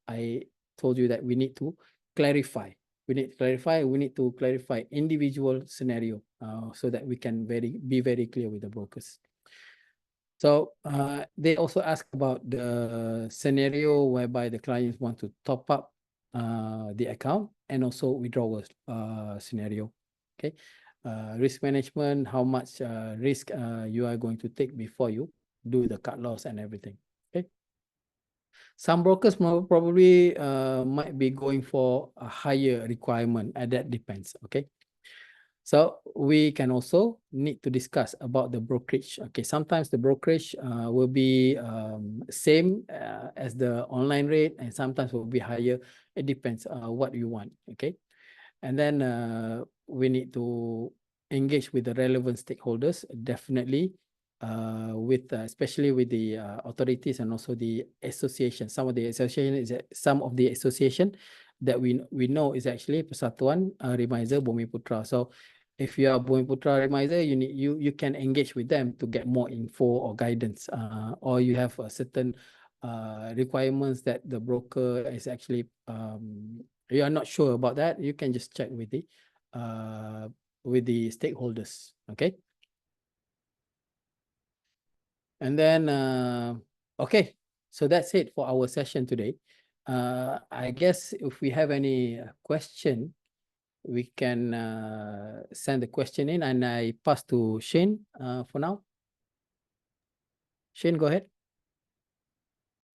I told you that we need to clarify. We need to clarify individual scenario so that we can be very clear with the brokers. So they also ask about the scenario whereby the clients want to top up the account and also withdrawal scenario. Okay, risk management, how much risk you are going to take before you do the cut loss and everything. Okay, some brokers probably might be going for a higher requirement, and that depends. Okay. So we can also need to discuss about the brokerage. Okay, sometimes the brokerage will be same as the online rate, and sometimes will be higher. It depends what you want. Okay, and then we need to engage with the relevant stakeholders, definitely, with especially with the authorities and also the association. Some of the association that we know is actually Persatuan Remiser Bumiputra. So if you are Bumiputra Remiser, you can engage with them to get more info or guidance, or you have a certain requirements that the broker is actually you are not sure about that, you can just check with the stakeholders. Okay. And then okay, so that's it for our session today. I guess if we have any question, we can send the question in, and I pass to Shane for now. Shane, go ahead.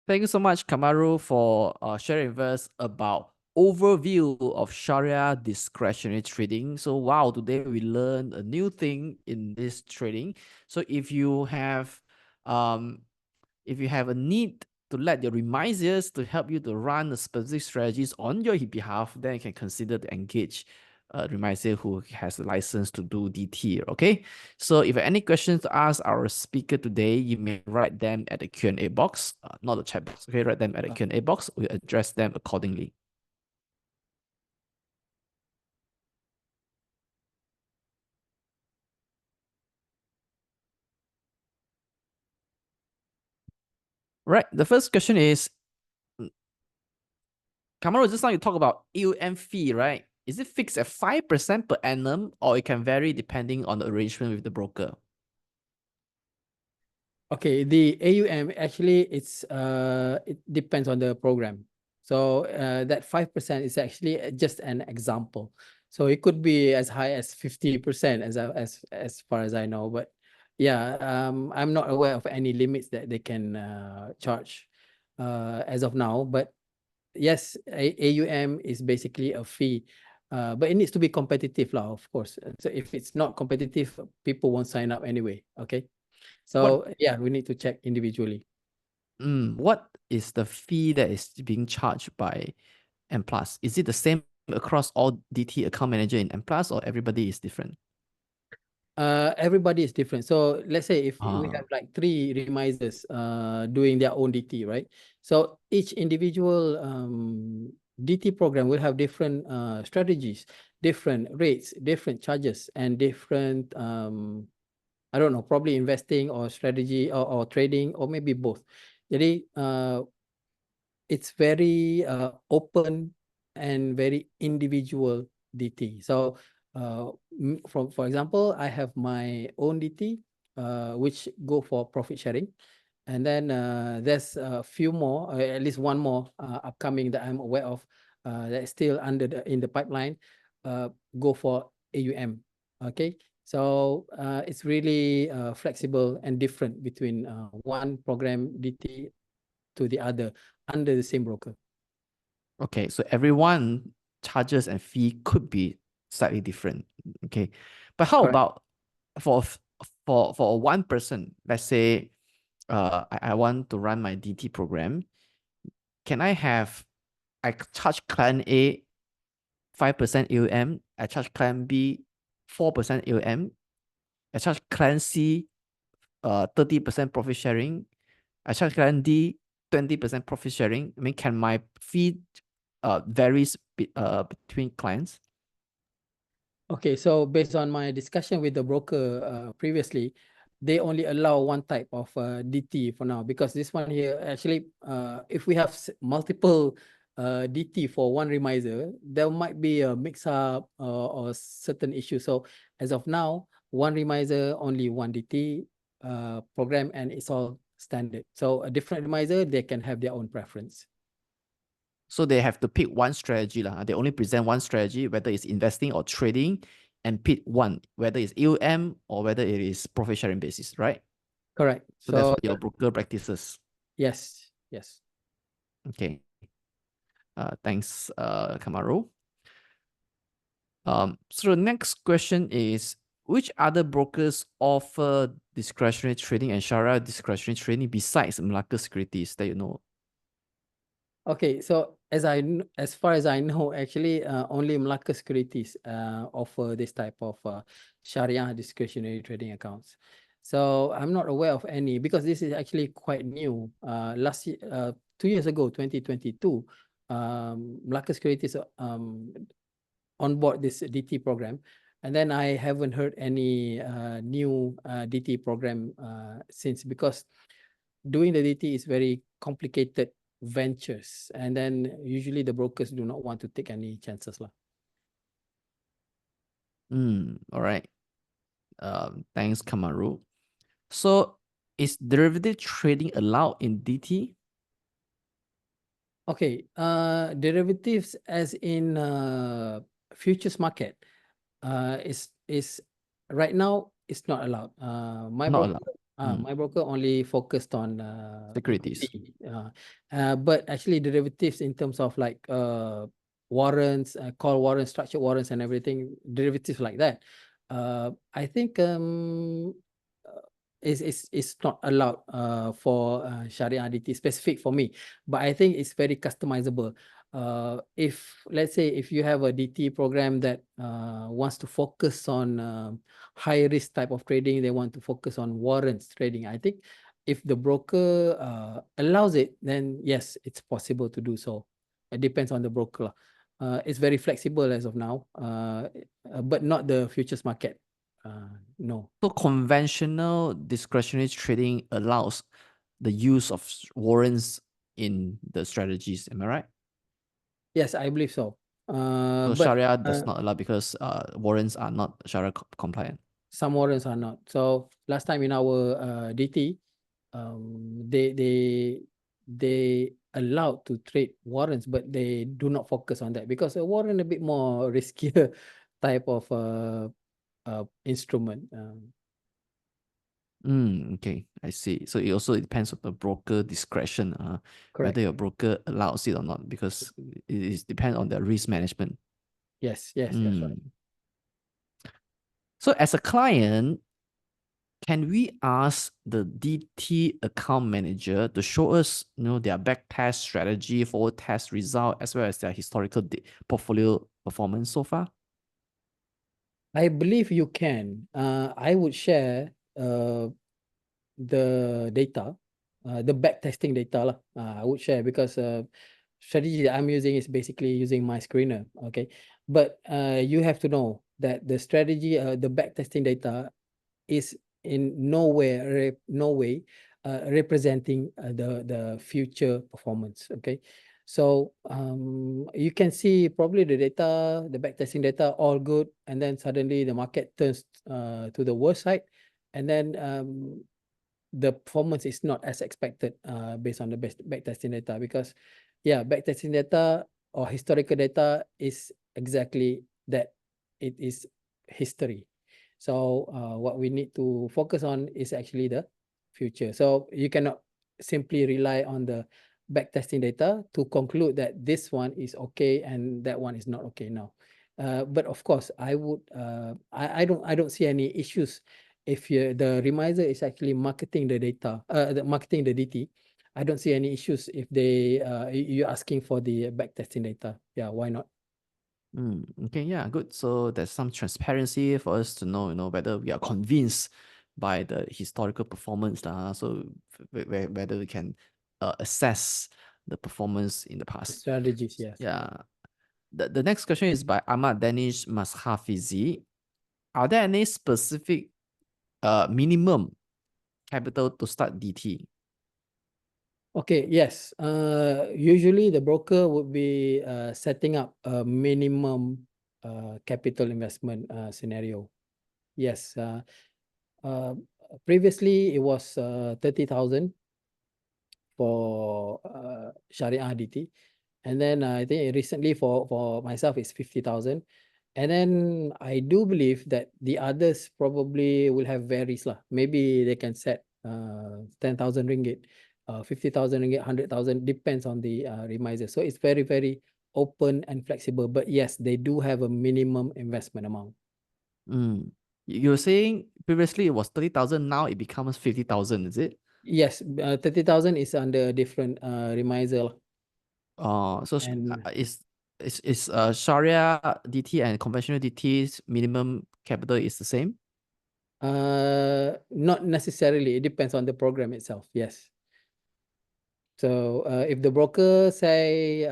Thank you so much, Kamaru, for sharing with us about overview of Sharia discretionary trading. So wow, today we learned a new thing in this trading. So if you have a need to let your remisers to help you to run the specific strategies on your behalf, then you can consider to engage a remiser who has a license to do DT. Okay, so if you have any questions to ask our speaker today, you may write them at the Q&A box, not the chat box. Okay, write them at the Q&A box. We'll address them accordingly. Right, the first question is, Kamaru, just now you talk about AUM fee, right? Is it fixed at 5% per annum, or it can vary depending on the arrangement with the broker?
Okay, the AUM actually it depends on the program. So that 5% is actually just an example. So it could be as high as 50% as far as I know. But yeah, I'm not aware of any limits that they can charge as of now. But yes, AUM is basically a fee. But it needs to be competitive, of course. So if it's not competitive, people won't sign up anyway. Okay. So yeah, we need to check individually.
What is the fee that is being charged by M Plus? Is it the same across all DT account manager in M Plus, or everybody is different?
Everybody is different. So let's say if we have like 3 remisers doing their own DT, right? So each individual DT program will have different strategies, different rates, different charges, and different I don't know, probably investing or strategy or trading, or maybe both. Jadi it's very open and very individual DT. So for example, I have my own DT which go for profit sharing, and then there's a few more, at least one more upcoming that I'm aware of that's still in the pipeline, go for AUM. Okay, So it's really flexible and different between one program DT to the other under the same broker.
Okay, so everyone charges and fee could be slightly different. Okay, but how
Correct.
about for for one person? Let's say, I want to run my DT program. Can I charge client A 5% AUM, I charge client B 4% AUM, I charge client C 30% profit sharing, I charge client D 20% profit sharing. I mean, can my fee varies between clients?
Okay, so based on my discussion with the broker previously, they only allow one type of DT for now, because this one here actually, if we have multiple DT for one remiser, there might be a mix up or certain issue. So as of now, one remiser, only one DT program, and it's all standard. So a different remiser, they can have their own preference.
So they have to pick one strategy lah. They only present one strategy, whether it's investing or trading, and pick one, whether it's AUM or whether it is profit sharing basis, right?
Correct.
So that's
So
what your broker practices.
yes, yes.
Okay. Thanks, Kamaru. So the next question is, which other brokers offer discretionary trading and Shariah discretionary trading besides Malacca Securities that you know?
Okay, so as far as I know, actually, only Malacca Securities offer this type of Shariah discretionary trading accounts. So I'm not aware of any, because this is actually quite new. Last year, 2 years ago, 2022, Malacca Securities on board this DT program, and then I haven't heard any new DT program since, because doing the DT is very complicated ventures, and then usually the brokers do not want to take any chances lah.
All right. Thanks, Kamaru. So is derivative trading allowed in DT?
Okay, derivatives as in futures market is right now it's not allowed. My
Not
broker
allowed. Mm,
my broker only focused on
securities.
equity. But actually derivatives in terms of like warrants, call warrants, structured warrants, and everything, derivatives like that. I think is not allowed for Sharia DT specific for me, but I think it's very customizable. If let's say if you have a DT program that wants to focus on high risk type of trading, they want to focus on warrants trading. I think if the broker allows it, then yes, it's possible to do so. It depends on the broker. It's very flexible as of now, but not the futures market. No.
So conventional discretionary trading allows the use of warrants in the strategies. Am I right?
Yes, I believe so.
So
But
Sharia does not allow because warrants are not Sharia compliant.
some warrants are not. So last time in our DT, they allowed to trade warrants, but they do not focus on that, because a warrant a bit more riskier type of instrument.
Okay, I see. So it also depends on the broker discretion,
Correct.
whether your broker allows it or not, because it is depend on the risk management.
Yes, yes, that's right.
So as a client, can we ask the DT account manager to show us, their back test strategy, forward test result, as well as their historical portfolio performance so far?
I believe you can. I would share the data, the back testing data lah. I would share, because strategy that I'm using is basically using my screener. Okay, but you have to know that the strategy, the back testing data is in no way representing the future performance. Okay, so you can see probably the data, the back testing data, all good, and then suddenly the market turns to the worst side, and then the performance is not as expected based on the back testing data, because yeah, back testing data or historical data is exactly that. It is history. So what we need to focus on is actually the future. So you cannot simply rely on the backtesting data to conclude that this one is okay and that one is not okay now. But of course, I don't see any issues if the remiser is actually marketing the data, marketing the DT. I don't see any issues if you're asking for the backtesting data. Yeah, why not?
Okay, yeah, good. So there's some transparency for us to know, whether we are convinced by the historical performance, so whether we can assess the performance in the past.
Strategies, yes.
Yeah. The next question is by Ahmad Danish Mashafizi. Are there any specific minimum capital to start DT?
Okay, yes. Usually the broker would be setting up a minimum capital investment scenario. Yes. Uh, Previously it was 30,000 for Shariah DT. And then I think recently for myself it's 50,000. And then I do believe that the others probably will have varies lah. Maybe they can set 10,000 ringgit, 50,000 ringgit, 100,000, depends on the remiser. So it's very, very open and flexible. But yes, they do have a minimum investment amount.
Mm. You're saying previously it was 30,000, now it becomes 50,000, is it?
Yes, 30,000 is under a different remiser lah.
So
And
is Sharia DT and conventional DT's minimum capital is the same?
not necessarily. It depends on the program itself. Yes. So if the broker say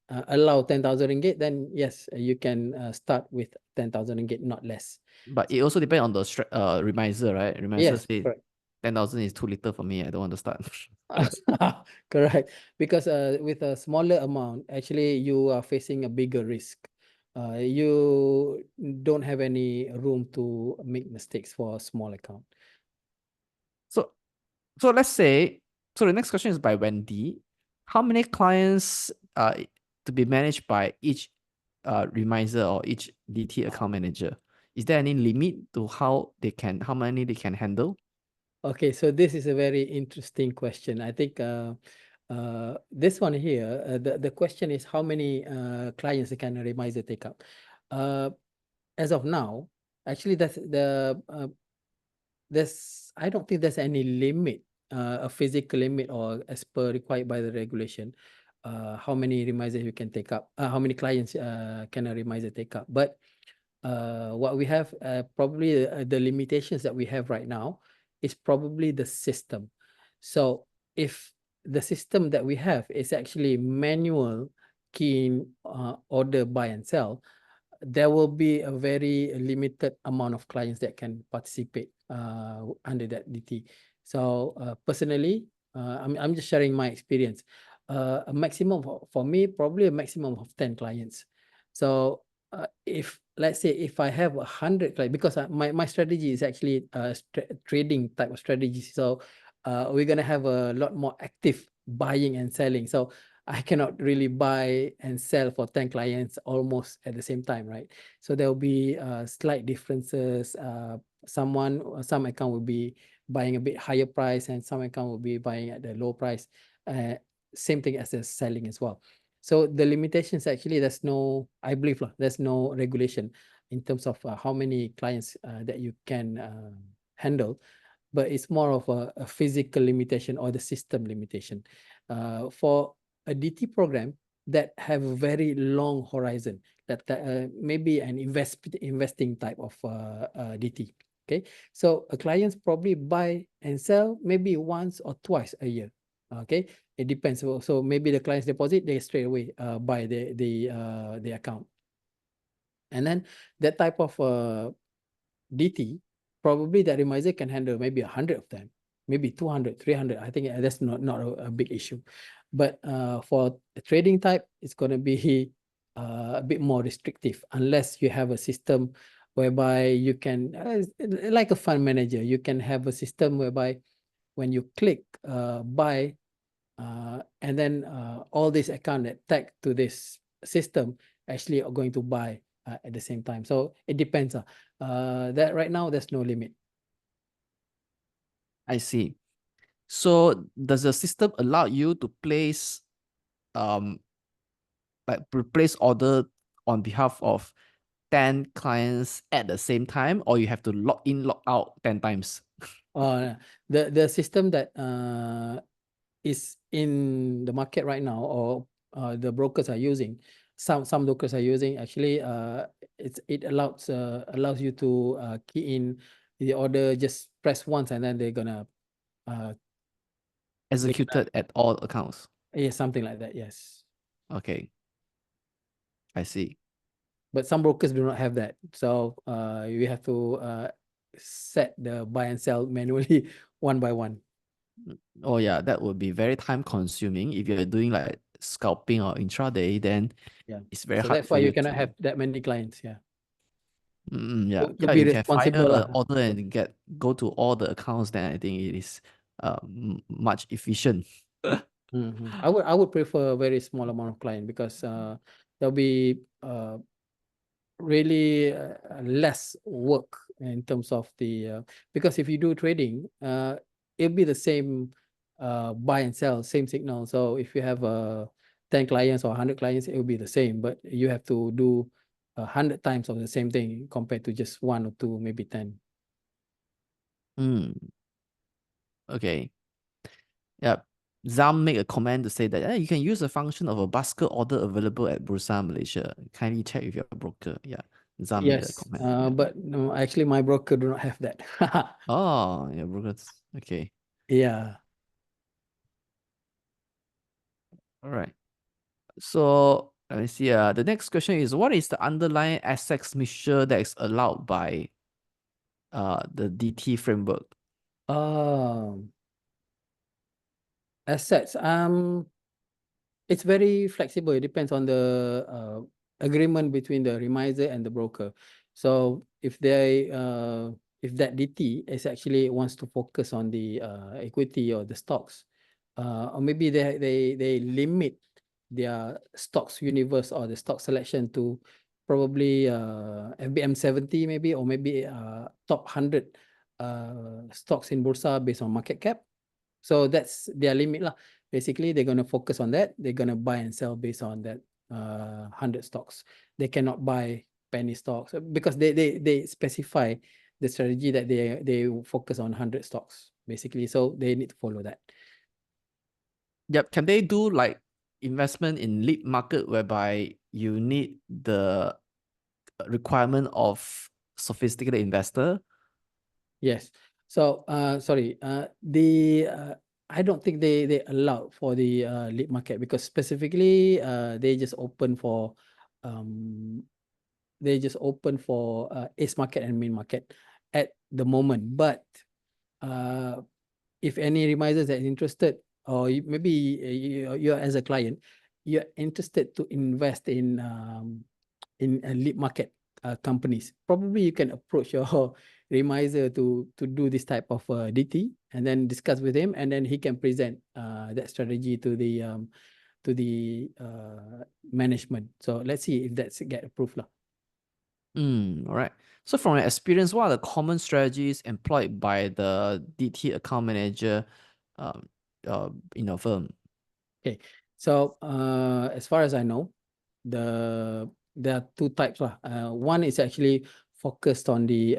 allow 10,000 ringgit, then yes, you can start with 10,000 ringgit, not less.
But it also depends on the remiser, right? Remiser
Yes,
say
correct.
10,000 is too little for me. I don't want to start.
Correct. Because with a smaller amount, actually you are facing a bigger risk. You don't have any room to make mistakes for a small account.
So let's say, so the next question is by Wendy. How many clients to be managed by each remiser or each DT account manager? Is there any limit to how many they can handle?
Okay, so this is a very interesting question. I think this one here, the question is how many clients can a remiser take up? As of now, actually, I don't think there's any limit, a physical limit or as per required by the regulation, how many remisers you can take up, how many clients can a remiser take up. But what we have, probably the limitations that we have right now is probably the system. So if the system that we have is actually manual key order, buy and sell, there will be a very limited amount of clients that can participate under that DT. So personally, I'm just sharing my experience. A maximum for me, probably a maximum of 10 clients. So if let's say if I have 100 clients, because my strategy is actually trading type of strategy. So we're gonna have a lot more active buying and selling. So I cannot really buy and sell for 10 clients almost at the same time, right? So there will be slight differences. Some account will be buying a bit higher price and some account will be buying at the low price. Same thing as the selling as well. So the limitations actually, I believe there's no regulation in terms of how many clients that you can handle, but it's more of a physical limitation or the system limitation. For a DT program that have a very long horizon, that maybe an investing type of DT. Okay, so a clients probably buy and sell maybe once or twice a year. Okay, it depends. So maybe the clients deposit, they straight away buy the account, and then that type of DT, probably that remiser can handle maybe 100 of them, maybe 200, 300. I think that's not a big issue. But for a trading type, it's going to be a bit more restrictive unless you have a system whereby you can, like a fund manager, you can have a system whereby when you click buy, and then all these account that tag to this system actually are going to buy at the same time. So it depends. That right now there's no limit.
I see. So does the system allow you to place um place order on behalf of 10 clients at the same time, or you have to log in, log out 10 times?
The system that is in the market right now, or the brokers are using, some brokers are using actually, it allows you to key in the order, just press once, and then they're gonna uh
Executed at all accounts.
yeah, something like that. Yes,
Okay, I see.
but some brokers do not have that, so you have to set the buy and sell manually one by one.
Oh yeah, that would be very time consuming. If you're doing like scalping or intraday, then
Yeah,
it's very
so
hard
that's
for
why you
you
cannot
to.
have that many clients. Yeah,
Yeah,
to
yeah.
be
If you can fire
responsible
an
lah.
order and go to all the accounts, then I think it is much efficient.
I would prefer a very small amount of client, because there'll be really less work in terms of the because if you do trading, it'll be the same buy and sell, same signal. So if you have 10 clients or 100 clients, it will be the same, but you have to do 100 times of the same thing compared to just one or two, maybe 10.
Mm, okay. Yeah. Zam make a comment to say that you can use a function of a basket order available at Bursa Malaysia. Kindly check with your broker. Yeah. Zam made a
Yes,
comment. Yeah.
but no, actually my broker do not have that.
Oh, yeah, brokers. Okay.
Yeah.
All right. So let me see. The next question is, what is the underlying assets mixture that is allowed by the DT framework?
um Assets. It's very flexible. It depends on the agreement between the remiser and the broker. So if that DT is actually wants to focus on the equity or the stocks, or maybe they limit their stocks universe or the stock selection to probably FBM 70 maybe, or maybe top 100 stocks in Bursa based on market cap. So that's their limit lah. Basically, they're gonna focus on that. They're gonna buy and sell based on that 100 stocks. They cannot buy penny stocks, because they specify the strategy that they focus on 100 stocks basically. So they need to follow that.
Yep. Can they do like investment in lead market whereby you need the requirement of sophisticated investor?
Yes. So sorry, the I don't think they allow for the lead market, because specifically they just open for um ace market and main market at the moment. But uh, if any remisers that are interested, or maybe you're as a client, you're interested to invest in a lead market companies, probably you can approach your remiser to do this type of DT, and then discuss with him, and then he can present that strategy to the management. So let's see if that's get approved lah.
All right. So from your experience, what are the common strategies employed by the DT account manager um, in your firm?
Okay, so as far as I know, there are two types lah. One is actually focused on the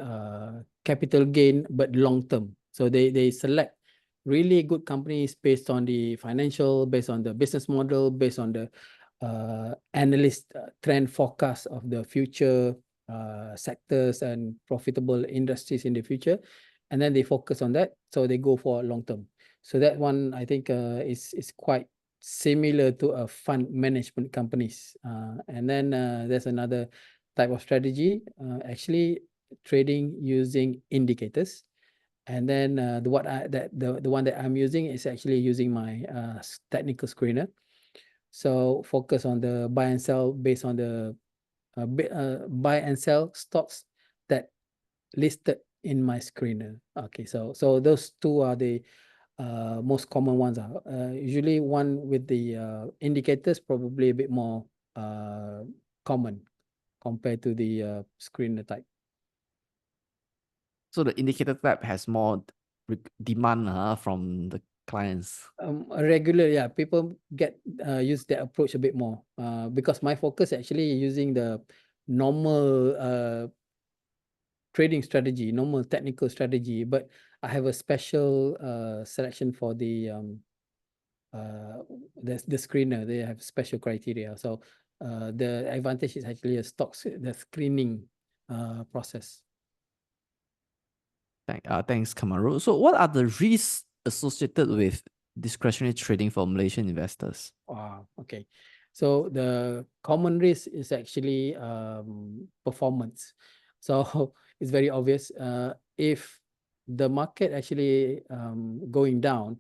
capital gain but long term. So they select really good companies based on the financial, based on the business model, based on the analyst trend forecast of the future sectors and profitable industries in the future, and then they focus on that. So they go for long term. So that one I think is quite similar to a fund management companies. And then there's another type of strategy, actually trading using indicators. And then the one that I'm using is actually using my technical screener. So focus on the buy and sell based on the buy and sell stocks that listed in my screener. Okay, so those two are the most common ones are usually one with the indicators, probably a bit more common compared to the screener type.
So the indicator type has more demand from the clients.
Regular, yeah, people get use that approach a bit more because my focus actually using the normal trading strategy, normal technical strategy, but I have a special selection for uh, the screener. They have special criteria. So the advantage is actually a the screening process.
Thanks, Kamaru. So what are the risks associated with discretionary trading for Malaysian investors?
Wow. Okay. So the common risk is actually performance. So it's very obvious. If the market actually going down,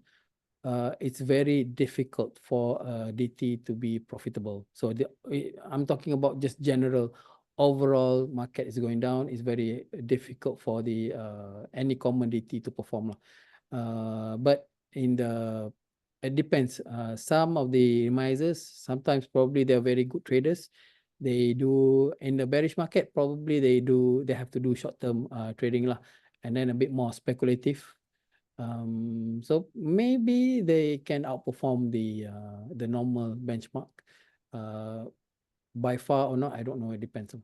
it's very difficult for DT to be profitable. So I'm talking about just general overall market is going down. It's very difficult for the any commodity to perform. But in the it depends. Some of the misers, sometimes probably they're very good traders. They do in the bearish market, probably they have to do short-term trading lah, and then a bit more speculative. So maybe they can outperform the normal benchmark. Uh, by far or not, I don't know. It depends.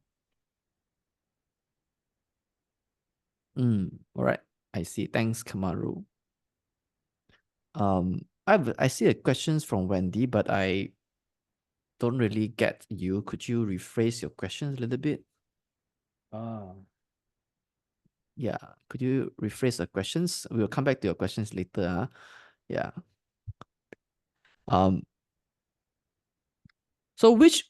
All right. I see. Thanks, Kamaru. I see a questions from Wendy, but I don't really get you. Could you rephrase your questions a little bit?
Ah,
Yeah. Could you rephrase the questions? We'll come back to your questions later. Yeah. Um. So which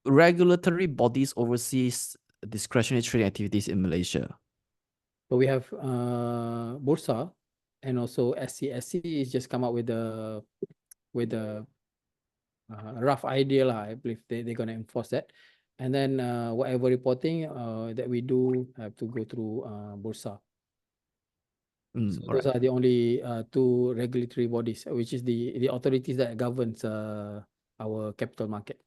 regulatory bodies oversees discretionary trading activities in Malaysia?
so we have Bursa and also SC. SC is just come up with the rough idea lah. I believe they're gonna enforce that. And then whatever reporting that we do have to go through Bursa. So
All
those
right.
are the only two regulatory bodies, which is the authorities that governs our capital market.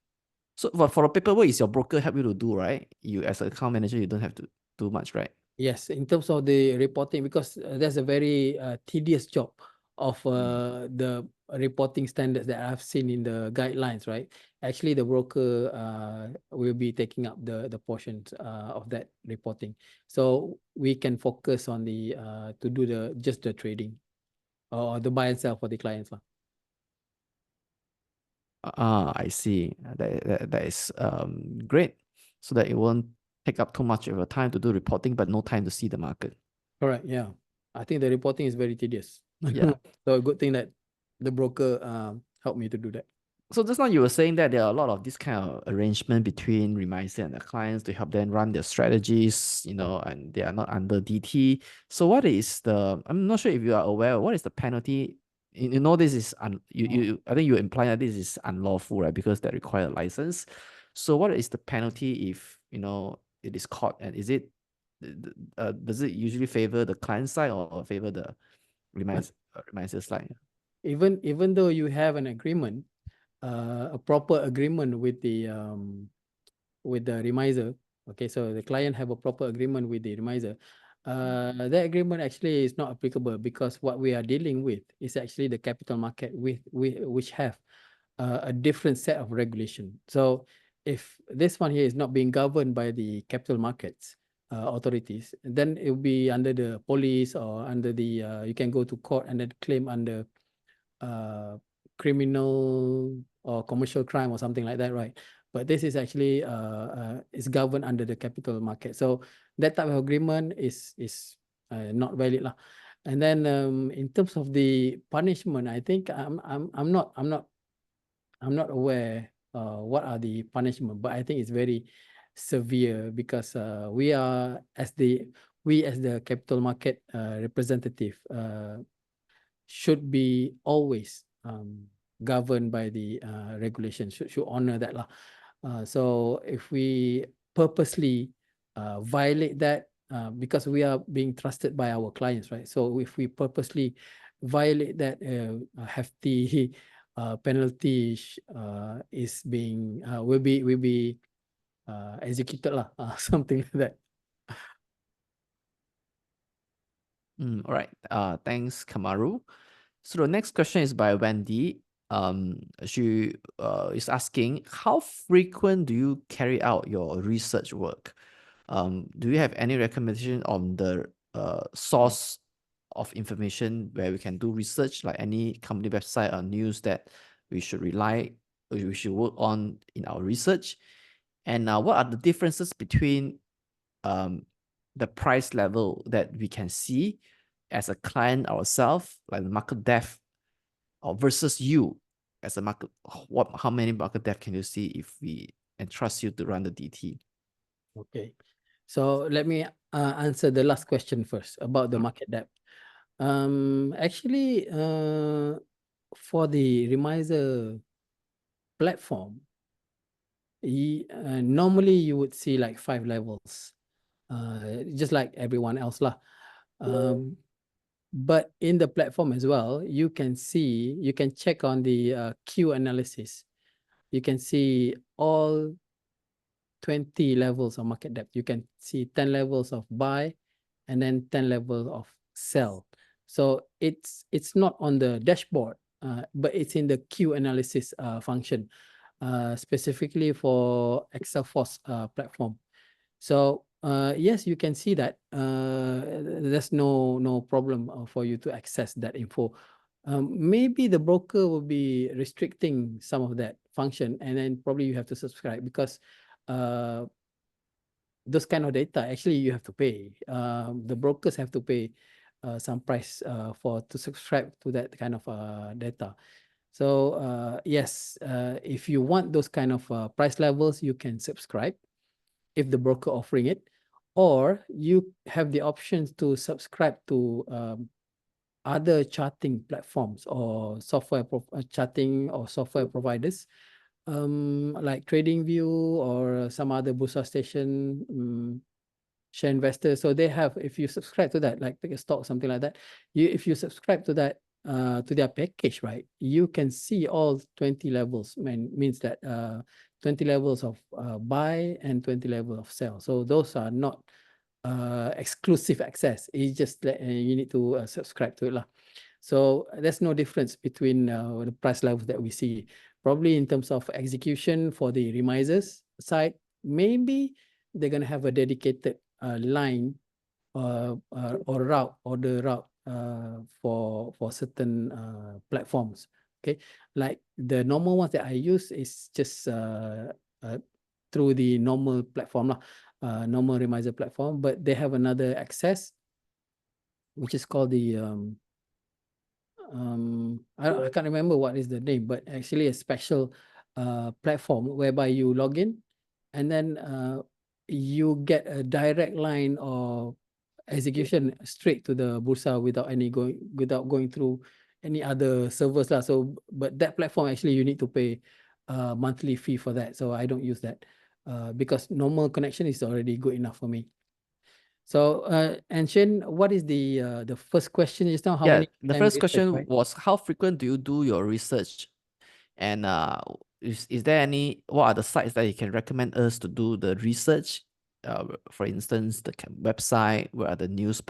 So for the paperwork, is your broker help you to do, right? You as an account manager, you don't have to do much, right?
Yes, in terms of the reporting, because that's a very tedious job of the reporting standards that I've seen in the guidelines, right? Actually, the broker will be taking up the portions of that reporting, so we can focus on the to do just the trading or the buy and sell for the clients lah.
I see. That is great. So that it won't take up too much of your time to do reporting, but no time to see the market.
Correct. Yeah, I think the reporting is very tedious.
Yeah.
So a good thing that the broker helped me to do that.
So just now you were saying that there are a lot of this kind of arrangement between Remiser and the clients to help them run their strategies, and they are not under DT. So what is I'm not sure if you are aware, what is the penalty? This is I think you imply that this is unlawful, right? Because they require a license. So what is the penalty if, it is caught, and does it usually favor the client side or favor the Remiser side?
Even though you have an agreement, a proper agreement with the remiser. Okay, so the client have a proper agreement with the remiser. That agreement actually is not applicable because what we are dealing with is actually the capital market which have a different set of regulation. So if this one here is not being governed by the capital markets authorities, then it will be under the police or under the you can go to court and then claim under criminal or commercial crime or something like that, right? But this is actually is governed under the capital market. So that type of agreement is not valid lah. And then in terms of the punishment, I think I'm not aware what are the punishment, but I think it's very severe because we as the capital market representative should be always governed by the regulation, should honor that lah. So if we purposely violate that, because we are being trusted by our clients, right? So if we purposely violate that, a hefty penalty is being will be executed lah, something like that.
All right. Thanks, Kamaru. So the next question is by Wendy. She is asking, how frequent do you carry out your research work? Do you have any recommendation on the source of information where we can do research, like any company website or news that we should rely, or we should work on in our research? And what are the differences between um, the price level that we can see as a client ourselves, like the market depth, or versus you as a market? How many market depth can you see if we entrust you to run the DT?
Okay. So let me answer the last question first about the market depth. Actually, for the Remiser platform, normally you would see like 5 levels, just like everyone else lah. But in the platform as well, you can check on the Q analysis. You can see all 20 levels of market depth. You can see 10 levels of buy and then 10 levels of sell. So it's not on the dashboard, but it's in the Q analysis function, specifically for Excel Force platform. So yes, you can see that. There's no problem for you to access that info. Maybe the broker will be restricting some of that function, and then probably you have to subscribe because uh, those kind of data actually you have to pay. The brokers have to pay some price for to subscribe to that kind of data. So yes, if you want those kind of price levels, you can subscribe if the broker offering it, or you have the options to subscribe to other charting platforms or charting or software providers, like TradingView or some other Bursa Station, share investor. So they have, if you subscribe to that, like pick a stock, something like that, if you subscribe to that, to their package, right, you can see all 20 levels, means that 20 levels of buy and 20 levels of sell. So those are not exclusive access. It's just that you need to subscribe to it lah. So there's no difference between the price levels that we see. Probably in terms of execution for the remisers side, maybe they're going to have a dedicated line or route, order route for certain platforms. Okay, like the normal ones that I use is just through the normal platform lah, normal remiser platform, but they have another access which is called the I can't remember what is the name, but actually a special platform whereby you log in and then you get a direct line or execution straight to the bursa without going through any other servers lah. So but that platform actually you need to pay a monthly fee for that. So I don't use that because normal connection is already good enough for me. So and Shane, what is the first question just now? How
Yeah,
many
the
time
first
research,
question
right?
was, how frequent do you do your research? And is there any, what are the sites that you can recommend us to do the research? For instance, the website, where are the news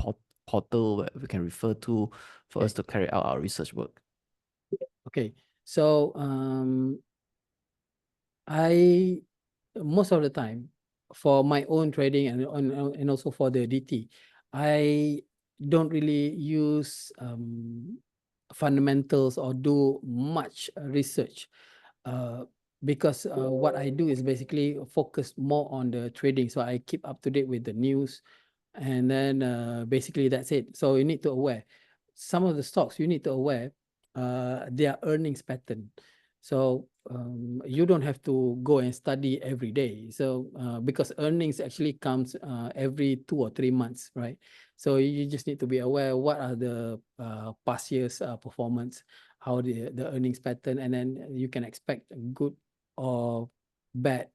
portal where we can refer to for us
Okay.
to carry out our research work?
Okay. So I most of the time for my own trading and also for the DT, I don't really use fundamentals or do much research because what I do is basically focus more on the trading. So I keep up to date with the news, and then basically that's it. So you need to aware some of the stocks, you need to aware their earnings pattern. So you don't have to go and study every day. So because earnings actually comes every 2 or 3 months, right? So you just need to be aware what are the past years performance, how the earnings pattern, and then you can expect good or bad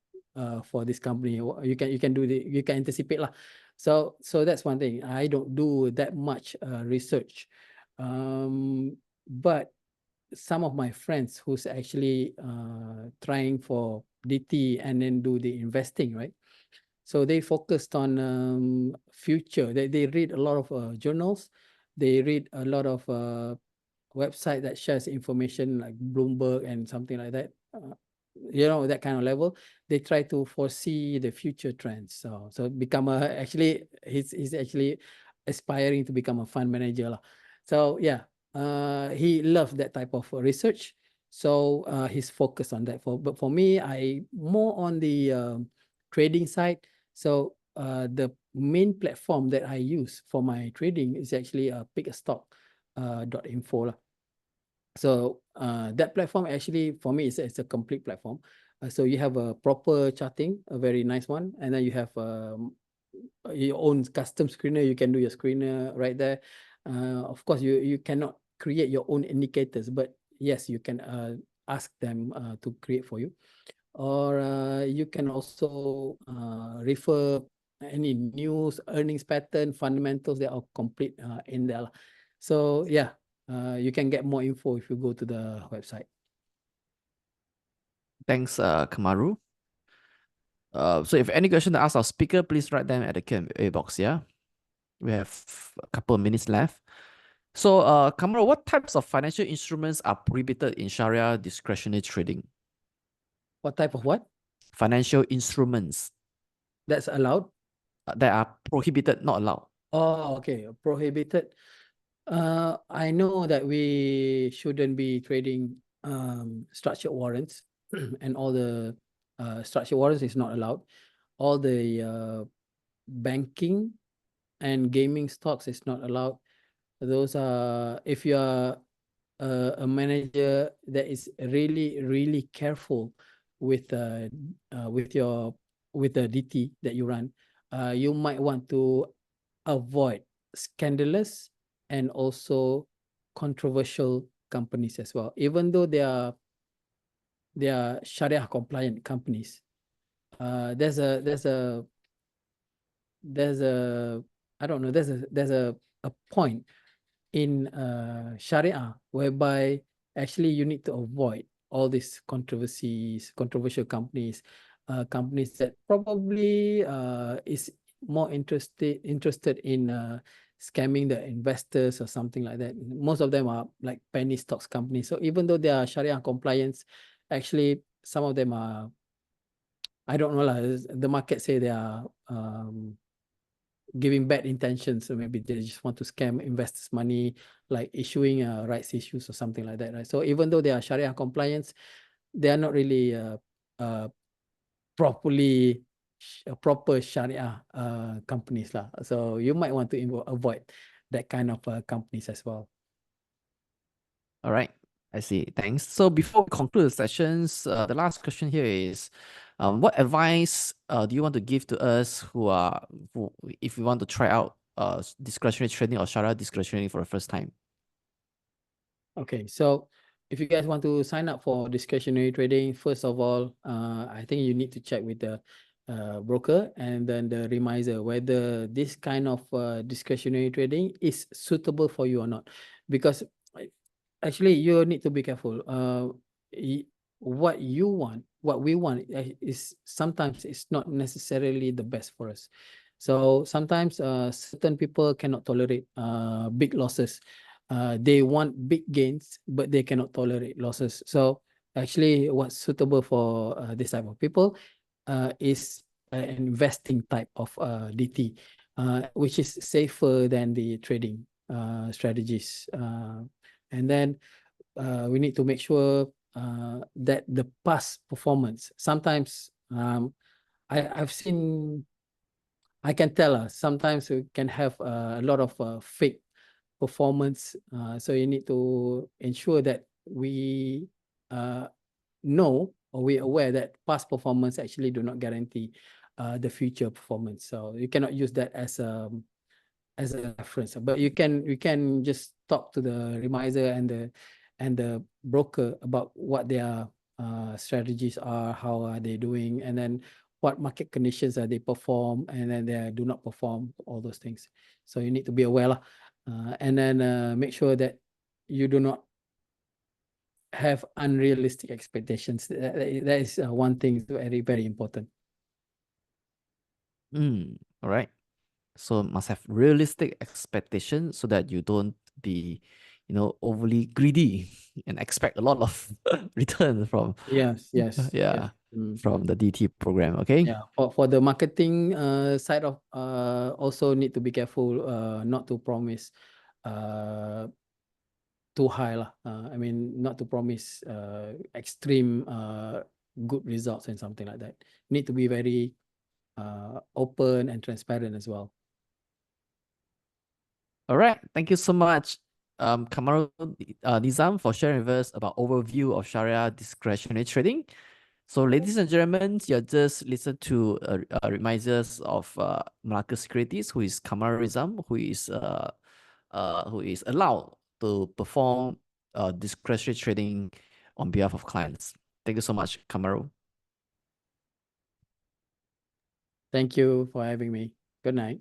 for this company. You can anticipate lah. So that's one thing. I don't do that much research, but some of my friends who's actually trying for DT and then do the investing, right? So they focused on future. They read a lot of journals, they read a lot of website that shares information like Bloomberg and something like that. That kind of level, they try to foresee the future trends. So become actually he's actually aspiring to become a fund manager lah. So yeah, he loves that type of research. So he's focused on that. But for me, I more on the trading side. So the main platform that I use for my trading is actually pick a stock .info lah. So that platform actually for me it's a complete platform. So you have a proper charting, a very nice one, and then you have your own custom screener. You can do your screener right there. Of course, you cannot create your own indicators, but yes, you can ask them to create for you, or you can also refer any news, earnings pattern, fundamentals that are complete in there. So yeah, you can get more info if you go to the website.
Thanks, Kamaru. So if any question to ask our speaker, please write them at the Q&A box. Yeah, we have a couple of minutes left. So, Kamaru, what types of financial instruments are prohibited in Sharia discretionary trading?
What type of what?
Financial instruments
That's allowed?
that are prohibited, not allowed.
Oh, okay. Prohibited. I know that we shouldn't be trading structured warrants and all the structured warrants is not allowed. All the banking and gaming stocks is not allowed. Those are, if you are a manager that is really, really careful with your with the DT that you run, you might want to avoid scandalous and also controversial companies as well, even though they are Sharia compliant companies. There's a I don't know, there's a point in Sharia whereby actually you need to avoid all these controversial companies, companies that probably is more interested in scamming the investors or something like that. Most of them are like penny stocks companies. So even though they are Sharia compliance, actually some of them are, I don't know lah. The market say they are giving bad intentions. So maybe they just want to scam investors' money, like issuing rights issues or something like that, right? So even though they are Sharia compliance, they are not really properly proper Sharia companies lah. So you might want to avoid that kind of companies as well.
All right. I see. Thanks. So before we conclude the sessions, the last question here is, what advice do you want to give to us who if we want to try out discretionary trading or Sharia discretionary for the first time?
Okay, so if you guys want to sign up for discretionary trading, first of all, I think you need to check with the broker and then the reminder whether this kind of discretionary trading is suitable for you or not. Because actually you need to be careful. What you want, what we want is sometimes it's not necessarily the best for us. So sometimes certain people cannot tolerate big losses. They want big gains, but they cannot tolerate losses. So actually what's suitable for this type of people is an investing type of DT, which is safer than the trading strategies. And then we need to make sure that the past performance, sometimes I've seen, I can tell sometimes we can have a lot of fake performance. So you need to ensure that we know or we're aware that past performance actually do not guarantee the future performance. So you cannot use that as a reference, but you can just talk to the reminder and the broker about what their strategies are, how are they doing, and then what market conditions are they perform, and then they do not perform, all those things. So you need to be aware lah. And then make sure that you do not have unrealistic expectations. That is one thing very, very important.
All right. So must have realistic expectations so that you don't be, overly greedy and expect a lot of return from,
Yes, yes, yes.
yeah, from the DT program. Okay.
Yeah, for the marketing side of also need to be careful not to promise uh too high lah. I mean not to promise extreme good results and something like that. Need to be very open and transparent as well.
All right. Thank you so much, Kamarul Nizam, for sharing with us about overview of Sharia discretionary trading. So, ladies and gentlemen, you just listened to reminders of Malacca Securities, who is Kamarul Nizam, who is allowed to perform discretionary trading on behalf of clients. Thank you so much, Kamarul.
Thank you for having me. Good night.